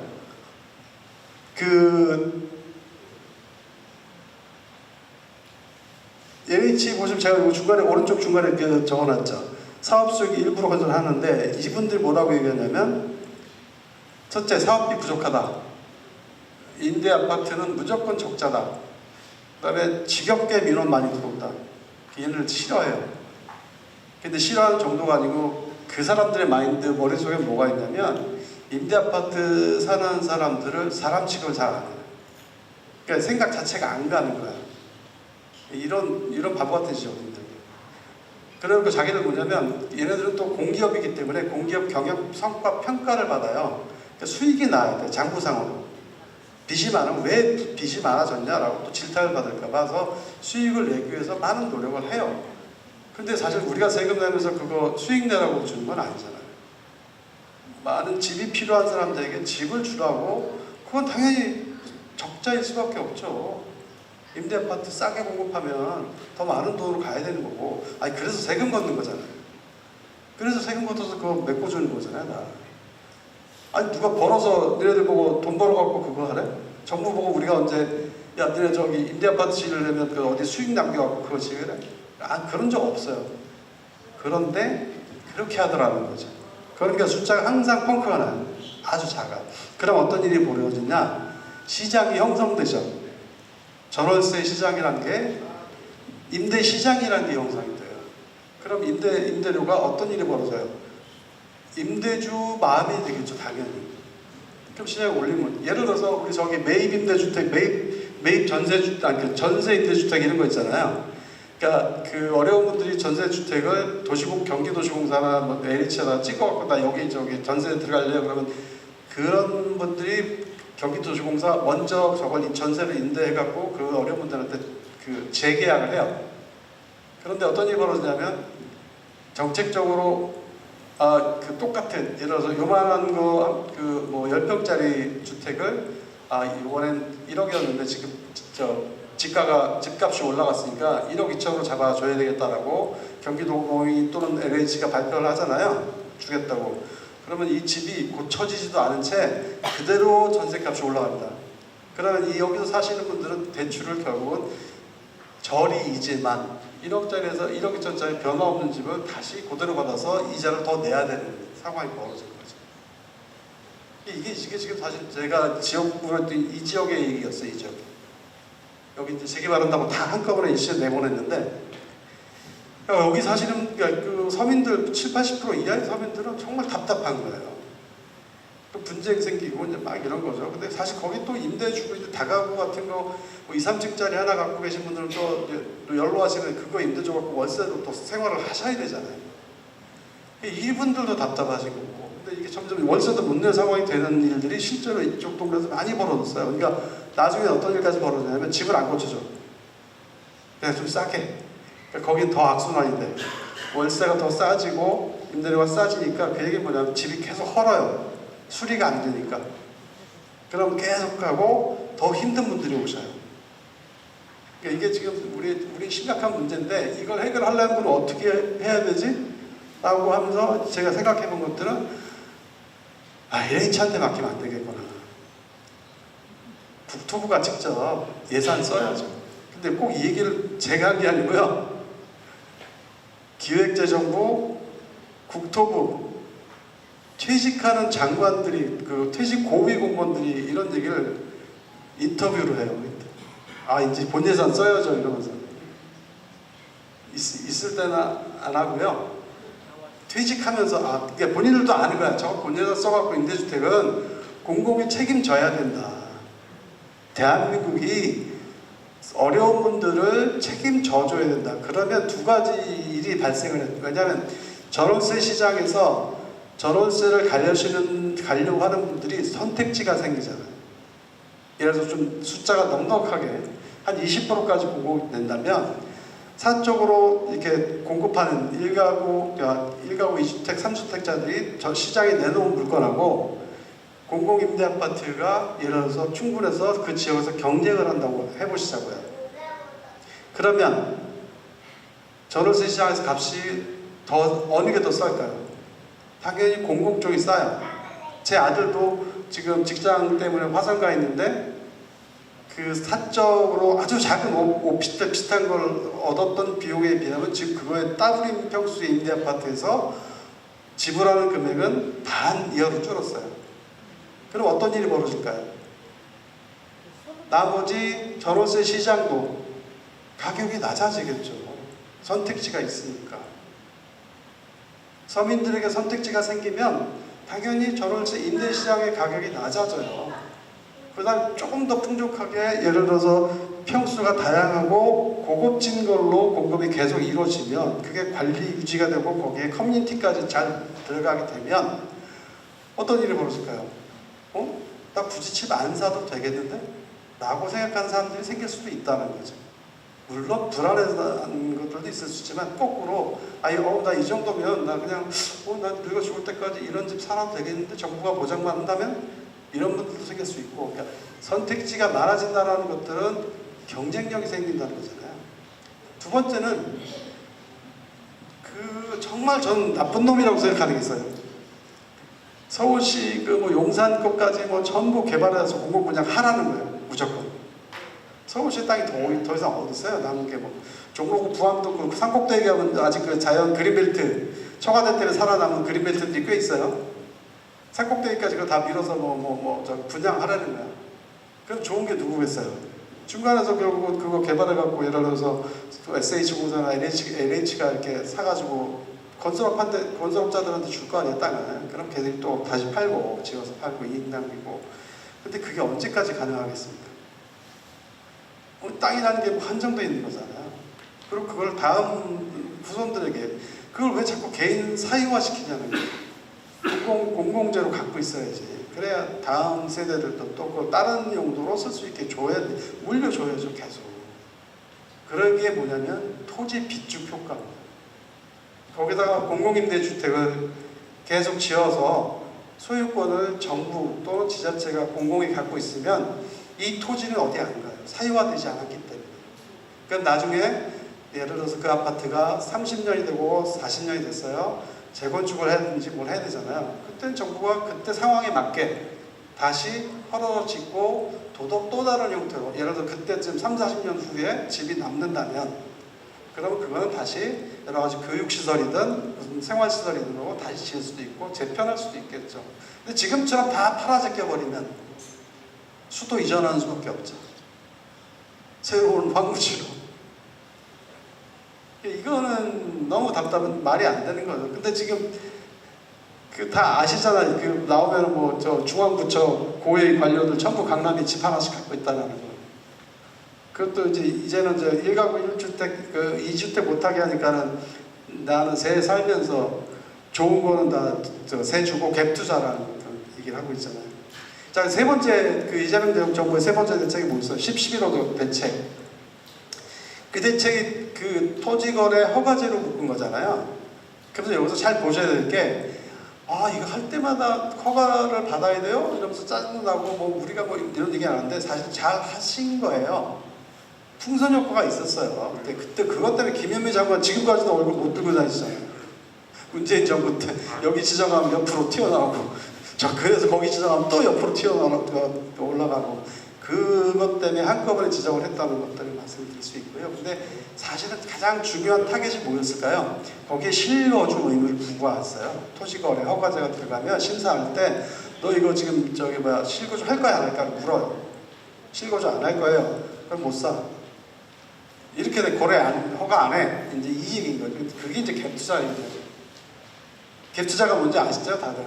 LH 보시면 제가 요 중간에 오른쪽 중간에 이렇게 적어놨죠. 사업 수익이 1% 건설하는데 이분들이 뭐라고 얘기하냐면 첫째, 사업비 부족하다. 임대 아파트는 무조건 적자다. 그다음에 지겹게 민원 많이 들어온다. 얘네를 싫어해요. 근데 싫어하는 정도가 아니고 그 사람들의 마인드 머릿속에 뭐가 있냐면 임대 아파트 사는 사람들을 사람 취급을 잘 안 해요. 그러니까 생각 자체가 안 가는 거야. 이런 바보 같은 지역인데. 그러니까 자기들 뭐냐면 얘네들은 또 공기업이기 때문에 공기업 경영 성과 평가를 받아요. 그러니까 수익이 나야 돼. 장부상으로. 빚이 많으면 왜 빚이 많아졌냐라고 또 질타를 받을까 봐서 수익을 내기 위해서 많은 노력을 해요. 근데 사실 우리가 세금 내면서 그거 수익 내라고 주는 건 아니잖아요. 많은 집이 필요한 사람들에게 집을 주라고 그건 당연히 적자일 수밖에 없죠. 임대 아파트 싸게 공급하면 더 많은 돈으로 가야 되는 거고, 아니 그래서 세금 걷는 거잖아요. 그래서 세금 걷어서 그거 메꿔주는 거잖아요. 나. 아니 누가 벌어서 너네들 보고 돈 벌어갖고 그거 하래? 정부 보고 우리가 언제 야 너네 저기 임대 아파트 지으려면 그 어디 수익 남겨갖고 그거 지으래? 아 그런 적 없어요. 그런데 그렇게 하더라는 거죠. 그러니까 숫자가 항상 펑크가 나요. 아주 작아. 그럼 어떤 일이 벌어지냐? 시장이 형성되죠. 전월세 시장이란 게 임대 시장이라는 게 형성이 돼요. 그럼 임대료가 어떤 일이 벌어져요? 임대주 마음이 되겠죠, 당연히. 그럼 시장에 올리면 예를 들어서 우리 저기 매입 임대주택, 매입 전세주택, 아니 전세 임대주택 이런 거 있잖아요. 그러니까 그 어려운 분들이 전세주택을 경기도시공사나 뭐 LH나 찍어갖고 나 여기 저기 전세 들어갈래요 그러면 그런 분들이 경기도시공사 먼저 저걸 전세를 임대해갖고 그 어려운 분들한테 그 재계약을 해요. 그런데 어떤 일이 벌어지냐면 정책적으로 그 똑같은 예를 들어서 요만한 거 그 뭐 10평짜리 주택을 이번엔 1억이었는데 지금 집값이 올라갔으니까 1억 2천으로 잡아줘야 되겠다라고 경기도공이 또는 LH가 발표를 하잖아요. 주겠다고. 그러면 이 집이 고쳐지지도 않은 채 그대로 전세값이 올라갑니다. 그러면 이 여기서 사시는 분들은 대출을 결국은 저리이지만 1억짜리에서 1억 2천짜리 변화 없는 집을 다시 그대로 받아서 이자를 더 내야 되는 상황이 벌어진 거죠. 이게 지금 사실 제가 지역구로 이 지역의 얘기였어요. 이 지역. 여기 이제 재개 바른다고 다 한꺼번에 이슈에 내보냈는데 여기 사시는 그 서민들 70~80% 이하의 서민들은 정말 답답한 거예요. 분쟁 생기고 이제 막 이런 거죠. 근데 사실 거기 또 임대주고 이제 다가구 같은 거 뭐 2, 3층짜리 하나 갖고 계신 분들은 또 연로하시는 그거 임대 줘갖고 월세로 또 생활을 하셔야 되잖아요. 이분들도 답답하신 거고. 근데 이게 점점 월세도 못 낼 상황이 되는 일들이 실제로 이쪽 동네에서 많이 벌어졌어요. 그러니까 나중에 어떤 일까지 벌어지냐면 집을 안 고쳐줘. 그냥 좀 싸게. 그러니까 거긴 더 악순환인데 월세가 더 싸지고 임대료가 싸지니까 그 얘기 뭐냐면 집이 계속 헐어요. 수리가 안 되니까. 그럼 계속 가고 더 힘든 분들이 오셔요. 그러니까 이게 지금 우리 심각한 문제인데 이걸 해결하려면 어떻게 해야 되지? 라고 하면서 제가 생각해 본 것들은 LH한테 맡기면 안 되겠구나. 국토부가 직접 예산 써야죠. 근데 꼭 이 얘기를 제가 한 게 아니고요. 기획재정부, 국토부, 퇴직하는 장관들이, 그 퇴직 고위 공무원들이 이런 얘기를 인터뷰를 해요. 이제 본 예산 써야죠. 이러면서. 있을 때는 안 하고요. 퇴직하면서, 그러니까 본인들도 아는 거야. 저 본 예산 써갖고 임대주택은 공공이 책임져야 된다. 대한민국이 어려운 분들을 책임져줘야 된다. 그러면 두 가지 일이 발생을 해요. 왜냐하면 전월세 시장에서 전월세를 가려고 하는 분들이 선택지가 생기잖아요. 예를 들어서 좀 숫자가 넉넉하게 한 20%까지 공급된다면 사적으로 이렇게 공급하는 1가구 2주택, 3주택자들이 저 시장에 내놓은 물건하고 공공임대아파트가 예를 들어서 충분해서 그 지역에서 경쟁을 한다고 해보시자고요. 그러면 전월세 시장에서 값이 어느 게 더 쌀까요? 당연히 공공 쪽이 싸요. 제 아들도 지금 직장 때문에 화성가 있는데 그 사적으로 아주 작은 오피스텔 비슷한 걸 얻었던 비용에 비하면 지금 그거에 따블인 평수의 임대 아파트에서 지불하는 금액은 반 이하로 줄었어요. 그럼 어떤 일이 벌어질까요? 나머지 전월세 시장도 가격이 낮아지겠죠. 선택지가 있으니까. 서민들에게 선택지가 생기면 당연히 전월세 임대시장의 가격이 낮아져요. 그다음 조금 더 풍족하게 예를 들어서 평수가 다양하고 고급진 걸로 공급이 계속 이루어지면 그게 관리 유지가 되고 거기에 커뮤니티까지 잘 들어가게 되면 어떤 일이 벌어질까요? 나 굳이 집 안 사도 되겠는데? 라고 생각하는 사람들이 생길 수도 있다는 거죠. 물론 불안해하는 것들도 있을 수 있지만 거꾸로 나 이 정도면 나 그냥 나 늙어 죽을 때까지 이런 집 살아도 되겠는데 정부가 보장만 한다면 이런 분들도 생길 수 있고 그러니까 선택지가 많아진다는 것들은 경쟁력이 생긴다는 거잖아요. 두 번째는 정말 전 나쁜 놈이라고 생각하는 게 있어요. 서울시 뭐 용산 것까지 뭐 전부 개발해서 공공 분양 하라는 거예요. 무조건. 서울시 땅이 더 이상 어디 있어요? 남은 게 뭐 종로구 부암동 그 산꼭대기 가면 아직 그 자연 그린벨트 청와대 때문에 살아남은 그린벨트들이 꽤 있어요. 산꼭대기까지 그거 다 밀어서 저 분양하라는 거야. 그럼 좋은 게 누구겠어요? 중간에서 결국 그거 개발해갖고 예를 들어서 SH공사나 LH가 이렇게 사가지고 건설업자들한테 줄 거 아니야, 땅을. 그럼 걔들이 또 다시 팔고, 지어서 팔고, 이익 남기고. 근데 그게 언제까지 가능하겠습니까? 땅이라는 게 한정되어 있는 거잖아요. 그리고 그걸 다음 후손들에게, 그걸 왜 자꾸 개인 사유화 시키냐는 거예요. 공공재로 갖고 있어야지. 그래야 다음 세대들도 또 그 다른 용도로 쓸 수 있게 물려줘야죠, 계속. 그런 게 뭐냐면 토지 빗죽 효과입니다. 거기다가 공공임대주택을 계속 지어서 소유권을 정부 또는 지자체가 공공이 갖고 있으면 이 토지는 어디 안 가요. 사유화되지 않았기 때문에. 그러니까 나중에 예를 들어서 그 아파트가 30년이 되고 40년이 됐어요. 재건축을 해야 되는지 뭘 해야 되잖아요. 그때는 정부가 그때 상황에 맞게 다시 헐어서 짓고 또 다른 형태로 예를 들어 그때쯤 30-40년 후에 집이 남는다면 그러면 그거는 다시 여러 가지 교육시설이든 무슨 생활시설이든 다시 지을 수도 있고 재편할 수도 있겠죠. 근데 지금처럼 다 팔아제껴버리면 수도 이전하는 수밖에 없죠. 새로운 황무지로. 이거는 너무 답답한 말이 안 되는 거죠. 근데 지금 다 아시잖아요. 나오면 뭐 저 중앙부처 고위 관료들 전부 강남에 집 하나씩 갖고 있다는 거. 그것도 이제는 1가구 1주택, 2주택 못하게 하니까는 나는 새 살면서 좋은 거는 다 새 주고 갭 투자라는 얘기를 하고 있잖아요. 자, 세 번째, 이재명 정부의 세 번째 대책이 뭐였어요? 11.15 대책. 그 대책이 토지거래 허가제로 묶은 거잖아요. 그래서 여기서 잘 보셔야 될 게, 이거 할 때마다 허가를 받아야 돼요? 이러면서 짜증나고, 우리가 이런 얘기 안 하는데 사실 잘 하신 거예요. 풍선 효과가 있었어요. 그때 그것 때문에 김현미 장관 지금까지도 얼굴 못 들고 다니잖아요. 문재인 정부 때 여기 지정하면 옆으로 튀어나오고 그래서 거기 지정하면 또 옆으로 튀어나오고 올라가고 그것 때문에 한꺼번에 지정을 했다는 것들을 말씀드릴 수 있고요. 근데 사실은 가장 중요한 타겟이 뭐였을까요? 거기에 실거주 의무를 부과했어요. 토지거래 허가제가 들어가면 심사할 때 너 이거 지금 실거주 할 거야 안 할 거야 물어요. 실거주 안 할 거예요. 그럼 못 사. 이렇게 허가 안 해. 이제 이 얘기인 거죠. 그게 이제 갭투자입니다. 갭투자가 뭔지 아시죠? 다들.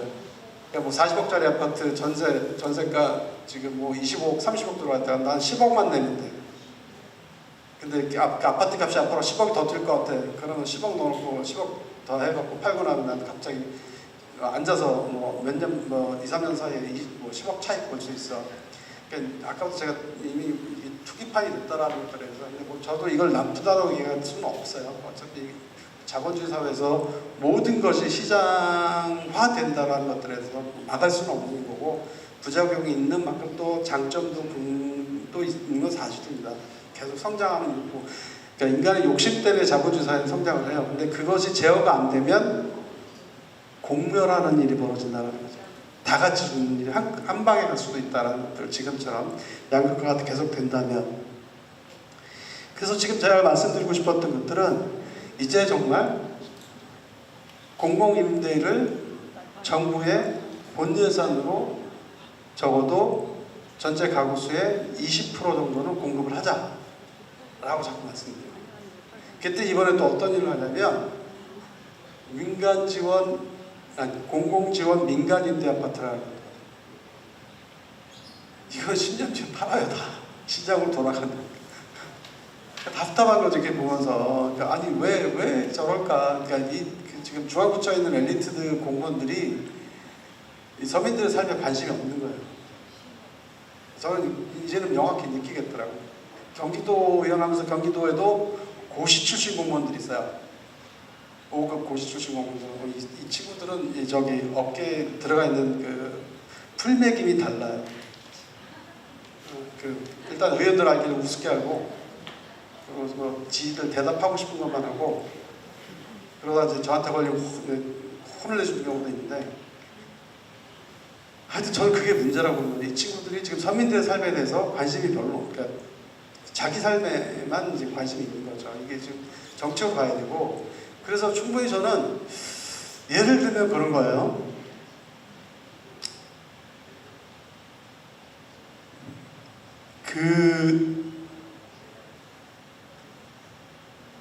그러니까 40억짜리 아파트 전세가 지금 25억, 30억 들어왔다가 난 10억만 내면 돼. 근데 아파트 값이 앞으로 10억이 더 들 것 같아. 그러면 10억 넣어놓고 10억 더 해갖고 팔고 나면 난 갑자기 앉아서 몇 년, 2, 3년 사이에 10억 차익 볼 수 있어. 그러니까 아까부터 제가 이미 투기판이 됐다라는 것들에 대해서 저도 이걸 나쁘다고 얘기할 수는 없어요. 어차피 자본주의 사회에서 모든 것이 시장화된다는 것들에 대해서 막을 수는 없는 거고 부작용이 있는 만큼 또 장점도 또 있는 건 사실입니다. 계속 성장하는 있고 그러니까 인간의 욕심 때문에 자본주의 사회는 성장을 해요. 근데 그것이 제어가 안 되면 공멸하는 일이 벌어진다는 거죠. 다 같이 주는 일이 한 방에 갈 수도 있다는 것들, 지금처럼 양극화가 계속 된다면. 그래서 지금 제가 말씀드리고 싶었던 것들은 이제 정말 공공임대를 정부의 본 예산으로 적어도 전체 가구 수의 20% 정도는 공급을 하자라고 자꾸 말씀드려요. 그때 이번에 또 어떤 일을 하냐면 민간 지원, 아니 공공 지원 민간 임대 아파트라는 거예요. 이거 10년 뒤에 팔아요. 다 시장으로 돌아간다. 답답한 거죠. 이렇게 보면서. 그러니까 아니 왜 저럴까. 그러니까 지금 중앙부처에 있는 엘리트들 공무원들이 이 서민들의 삶에 관심이 없는 거예요. 저는 이제는 명확히 느끼겠더라고요. 경기도 위원하면서 경기도에도 고시 출신 공무원들이 있어요. 5급 고시 출신 공무원들. 이 친구들은 저기 업계에 들어가 있는 그 풀매김이 달라요. 일단 의원들 알기를 우습게 알고, 그리고 뭐 지들 대답하고 싶은 것만 하고, 그러다 이제 저한테 걸리고 혼을 내주는 경우도 있는데, 하여튼 저는 그게 문제라고 보는데, 이 친구들이 지금 서민들의 삶에 대해서 관심이 별로, 그러니까 자기 삶에만 이제 관심이 있는 거죠. 이게 지금 정치로 가야 되고, 그래서 충분히 저는 예를 들면 그런 거예요.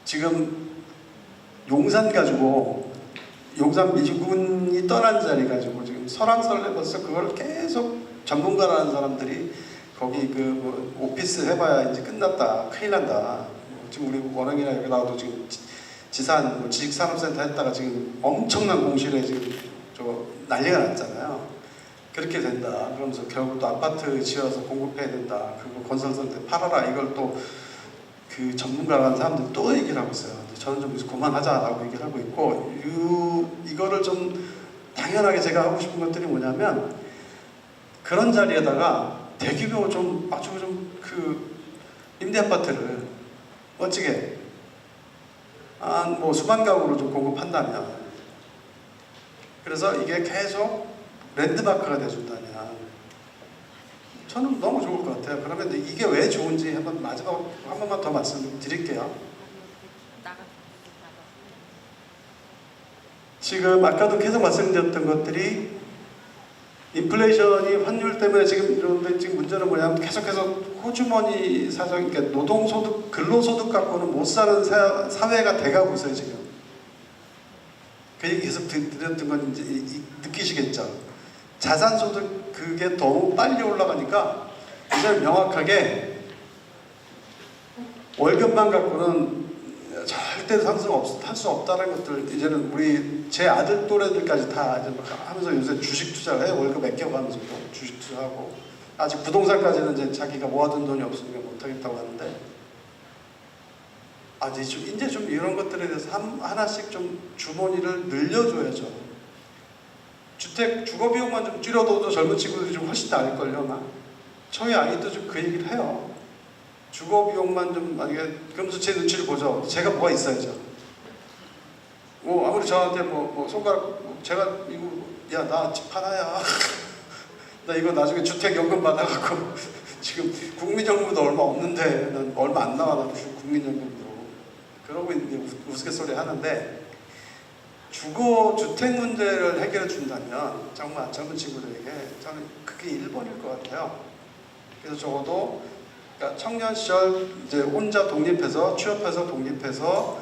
지금 용산 가지고, 용산 미군이 떠난 자리 가지고 지금 설왕설래 벌써 그걸 계속 전문가라는 사람들이 거기 뭐 오피스 해봐야 이제 끝났다, 큰일 난다. 지금 우리 원흥이나 여기 나와도 지금 지산 뭐 지식산업센터 했다가 지금 엄청난 공실에 지금 난리가 났잖아요. 그렇게 된다. 그러면서 결국 또 아파트 지어서 공급해야 된다. 그리고 건설사한테 팔아라. 이걸 또 그 전문가라는 사람들이 또 얘기를 하고 있어요. 저는 좀 그만하자라고 얘기를 하고 있고, 이거를 좀 당연하게 제가 하고 싶은 것들이 뭐냐면, 그런 자리에다가 대규모 아주 임대 아파트를 멋지게 뭐 수만 가구로 좀 공급한다면, 그래서 이게 계속 랜드마크가 돼준다면 저는 너무 좋을 것 같아요. 그러면 이게 왜 좋은지 한번 마지막 한 번만 더 말씀드릴게요. 지금 아까도 계속 말씀드렸던 것들이 인플레이션이 환율 때문에 지금 이런데, 지금 문제는 뭐냐면 계속해서 호주머니 사정, 그러니까 노동소득, 근로소득 갖고는 못 사는 사회가 돼가고 있어요 지금. 그 얘기 계속 드렸던 건 이제 느끼시겠죠. 자산소득 그게 너무 빨리 올라가니까 이제 명확하게 월급만 갖고는 절대 할 수 없다는 것들, 이제는 제 아들 또래들까지 다 이제 하면서 요새 주식 투자를 해요. 월급 아껴가면서 주식 투자하고, 아직 부동산까지는 이제 자기가 모아둔 돈이 없으니까 못하겠다고 하는데, 이제 좀 이런 것들에 대해서 하나씩 좀 주머니를 늘려줘야죠. 주거 비용만 좀 줄여도 젊은 친구들이 좀 훨씬 나을걸요. 저희 아이도 좀 그 얘기를 해요. 주거 비용만 좀, 만약에, 그러면서 제 눈치를 보죠. 제가 뭐가 있어야죠. 아무리 저한테 손가락, 제가 야, 나 집 하나야. 나 이거 나중에 주택연금 받아갖고, 지금 국민연금도 얼마 없는데, 난 얼마 안 나와, 나 국민연금도. 그러고 있는데 우스갯소리 하는데, 주택 문제를 해결해 준다면 정말 젊은 친구들에게 저는 그게 1번일 것 같아요. 그래서 적어도 청년 시절 이제 혼자 독립해서, 취업해서 독립해서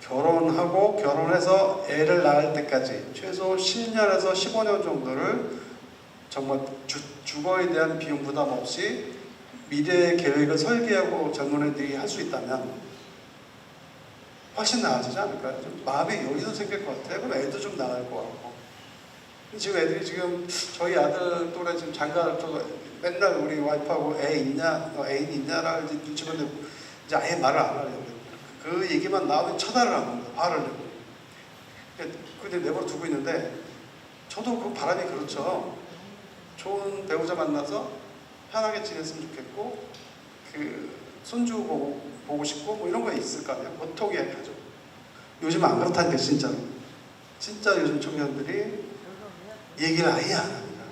결혼하고, 결혼해서 애를 낳을 때까지 최소 10년에서 15년 정도를 정말 주거에 대한 비용 부담 없이 미래의 계획을 설계하고 젊은 애들이 할 수 있다면 훨씬 나아지지 않을까요? 좀 마음의 여유도 생길 것 같아요. 그럼 애도 좀 나을 것 같고. 지금 애들이 지금 저희 아들 또래 지금 맨날 우리 와이프하고 애 있냐, 애인 있냐라 이제 눈치 보는데 이제 아예 말을 안 하려고. 그 얘기만 나오면 처단을 하는 거예요. 화를 내고. 근데 내버려 두고 있는데, 저도 그 바람이 그렇죠. 좋은 배우자 만나서 편하게 지냈으면 좋겠고, 손주 보고 싶고 뭐 이런 거 있을 거 아니에요. 보통의 가족. 요즘 안 그렇다니까 진짜로. 진짜 요즘 청년들이 얘기를 아예 안 합니다.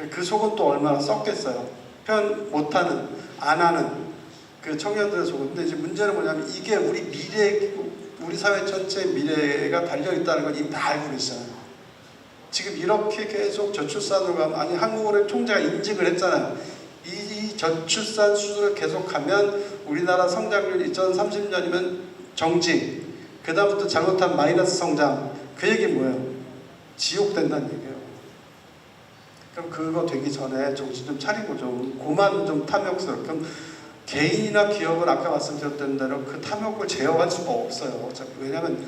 그 속은 또 얼마나 썩겠어요. 표현 못하는, 안 하는 그 청년들의 속은. 근데 이제 문제는 뭐냐면 이게 우리 미래, 우리 사회 전체의 미래가 달려있다는 건 이미 다 알고 계시잖아요. 지금 이렇게 계속 저출산으로 가면, 아니 한국은행 총재가 인증을 했잖아요. 이 저출산 수준을 계속하면 우리나라 성장률 2030년이면 정지, 그 다음부터 잘못한 마이너스 성장. 그 얘기 뭐예요? 지옥 된다는 얘기예요. 그럼 그거 되기 전에 정신 좀 차리고 좀 고만 좀 탐욕스럽게. 그럼 개인이나 기업은 아까 말씀드렸던 대로 그 탐욕을 제어할 수가 없어요. 왜냐하면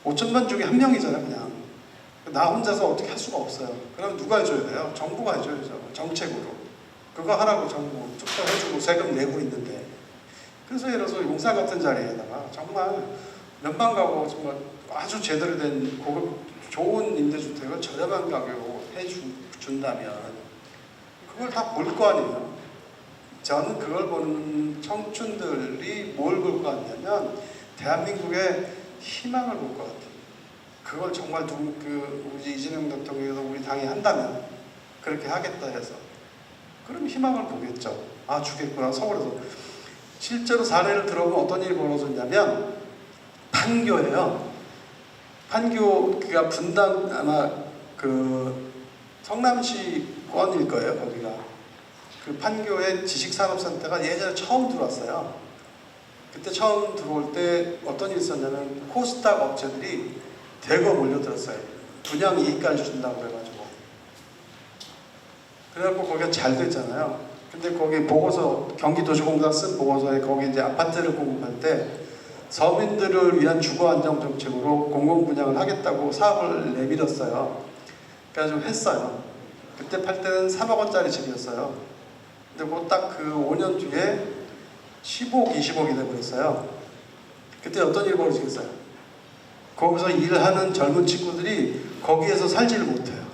5천만 중에 한 명이잖아요. 그냥 나 혼자서 어떻게 할 수가 없어요. 그럼 누가 해줘야 돼요? 정부가 해줘야죠. 정책으로. 그거 하라고 정부 축소해주고 세금 내고 있는데. 그래서 예를 들어서 용산 같은 자리에다가 정말 몇만 가구 정말 아주 제대로 된 고급 좋은 임대주택을 저렴한 가격으로 해준다면 그걸 다 볼 거 아니에요. 저는 그걸 보는 청춘들이 뭘 볼 거 같냐면 대한민국의 희망을 볼 것 같아요. 그걸 정말 우리 이재명 대통령에서 우리 당이 한다면 그렇게 하겠다 해서 그럼 희망을 보겠죠. 아 주겠구나. 서울에서 실제로 사례를 들어보면 어떤 일이 벌어졌냐면 판교예요. 판교가 분당 아마 그 성남시권일 거예요. 거기가 그 판교의 지식산업센터가 예전에 처음 들어왔어요. 그때 처음 들어올 때 어떤 일이 있었냐면 코스닥 업체들이 대거 몰려들었어요. 분양 이익까지 준다고 그래가지고. 그래갖고 거기가 잘 됐잖아요. 근데 거기 보고서, 경기도시공사 쓴 보고서에 거기 이제 아파트를 공급할 때 서민들을 위한 주거 안정 정책으로 공공분양을 하겠다고 사업을 내밀었어요. 그래가지고 했어요. 그때 팔 때는 3억 원짜리 집이었어요. 근데 뭐 딱 그 5년 뒤에 10억, 20억이 돼버렸어요. 그때 어떤 일이 벌어지겠어요? 거기서 일하는 젊은 친구들이 거기에서 살지를 못해요.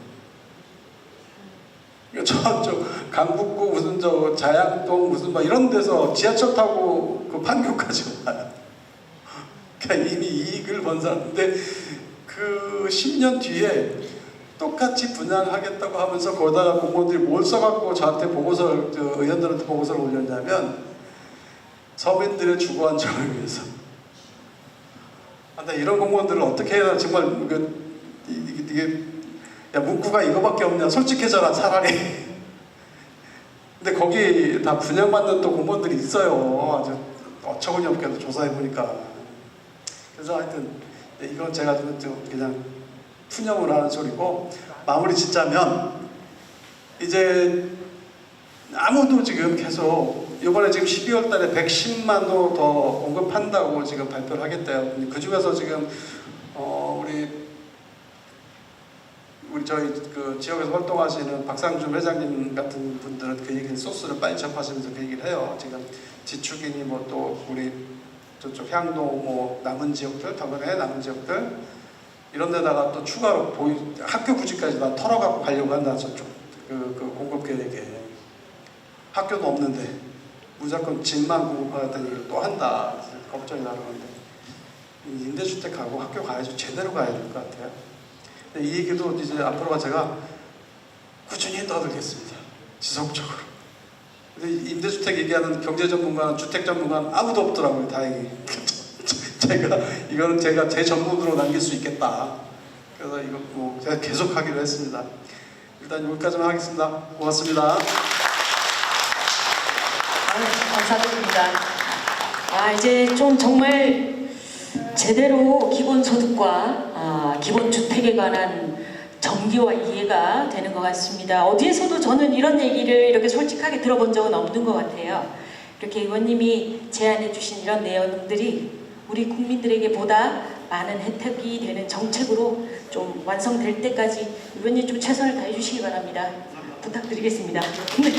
저 강북구 무슨 저 자양동 무슨 막 이런 데서 지하철 타고 그 판교까지 와요. 그러니까 이미 이익을 번 사람인데 그 10년 뒤에 똑같이 분양하겠다고 하면서 거기다가 공무원들이 뭘 써갖고 저한테 보고서를, 의원들한테 보고서를 올렸냐면 서민들의 주거 안정을 위해서. 근데 이런 공무원들을 어떻게 해야 정말 이게 야 문구가 이거밖에 없냐, 솔직해져라 차라리. 근데 거기 다 분양받는 또 공무원들이 있어요. 아주 어처구니 없게도 조사해보니까. 그래서 하여튼 이건 제가 그냥 푸념을 하는 소리고, 마무리 짓자면 이제 아무도 지금 계속 이번에 지금 12월 달에 110만 호 더 공급한다고 지금 발표를 하겠대요. 그 중에서 지금 우리 저희 그 지역에서 활동하시는 박상준 회장님 같은 분들은 그 얘기를 소스를 빨리 접하시면서 그 얘기를 해요. 지금 지축이니 뭐 또 우리 저쪽 향동 뭐 남은 지역들, 더불어 남은 지역들 이런 데다가 또 추가로 학교 부지까지 다 털어갖고 가려고 한다. 저쪽 그 공급 계획에 학교도 없는데 무조건 집만 공급하겠다는 얘기를 또 한다. 걱정이 나르는데 임대주택하고 학교 가야죠. 제대로 가야 될 것 같아요. 근데 이 얘기도 이제 앞으로가 제가 꾸준히 떠들겠습니다. 지속적으로. 근데 임대주택 얘기하는 경제 전문가는 주택 전문가는 아무도 없더라고요. 다행히. 이거는 제가 제 전문으로 남길 수 있겠다. 그래서 이거 뭐 제가 계속 하기로 했습니다. 일단 여기까지만 하겠습니다. 고맙습니다. 감사드립니다. 이제 좀 정말 제대로 기본소득과 기본주택에 관한 정기와 이해가 되는 것 같습니다. 어디에서도 저는 이런 얘기를 이렇게 솔직하게 들어본 적은 없는 것 같아요. 이렇게 의원님이 제안해 주신 이런 내용들이 우리 국민들에게 보다 많은 혜택이 되는 정책으로 좀 완성될 때까지 의원님 좀 최선을 다해 주시기 바랍니다. 부탁드리겠습니다. 네.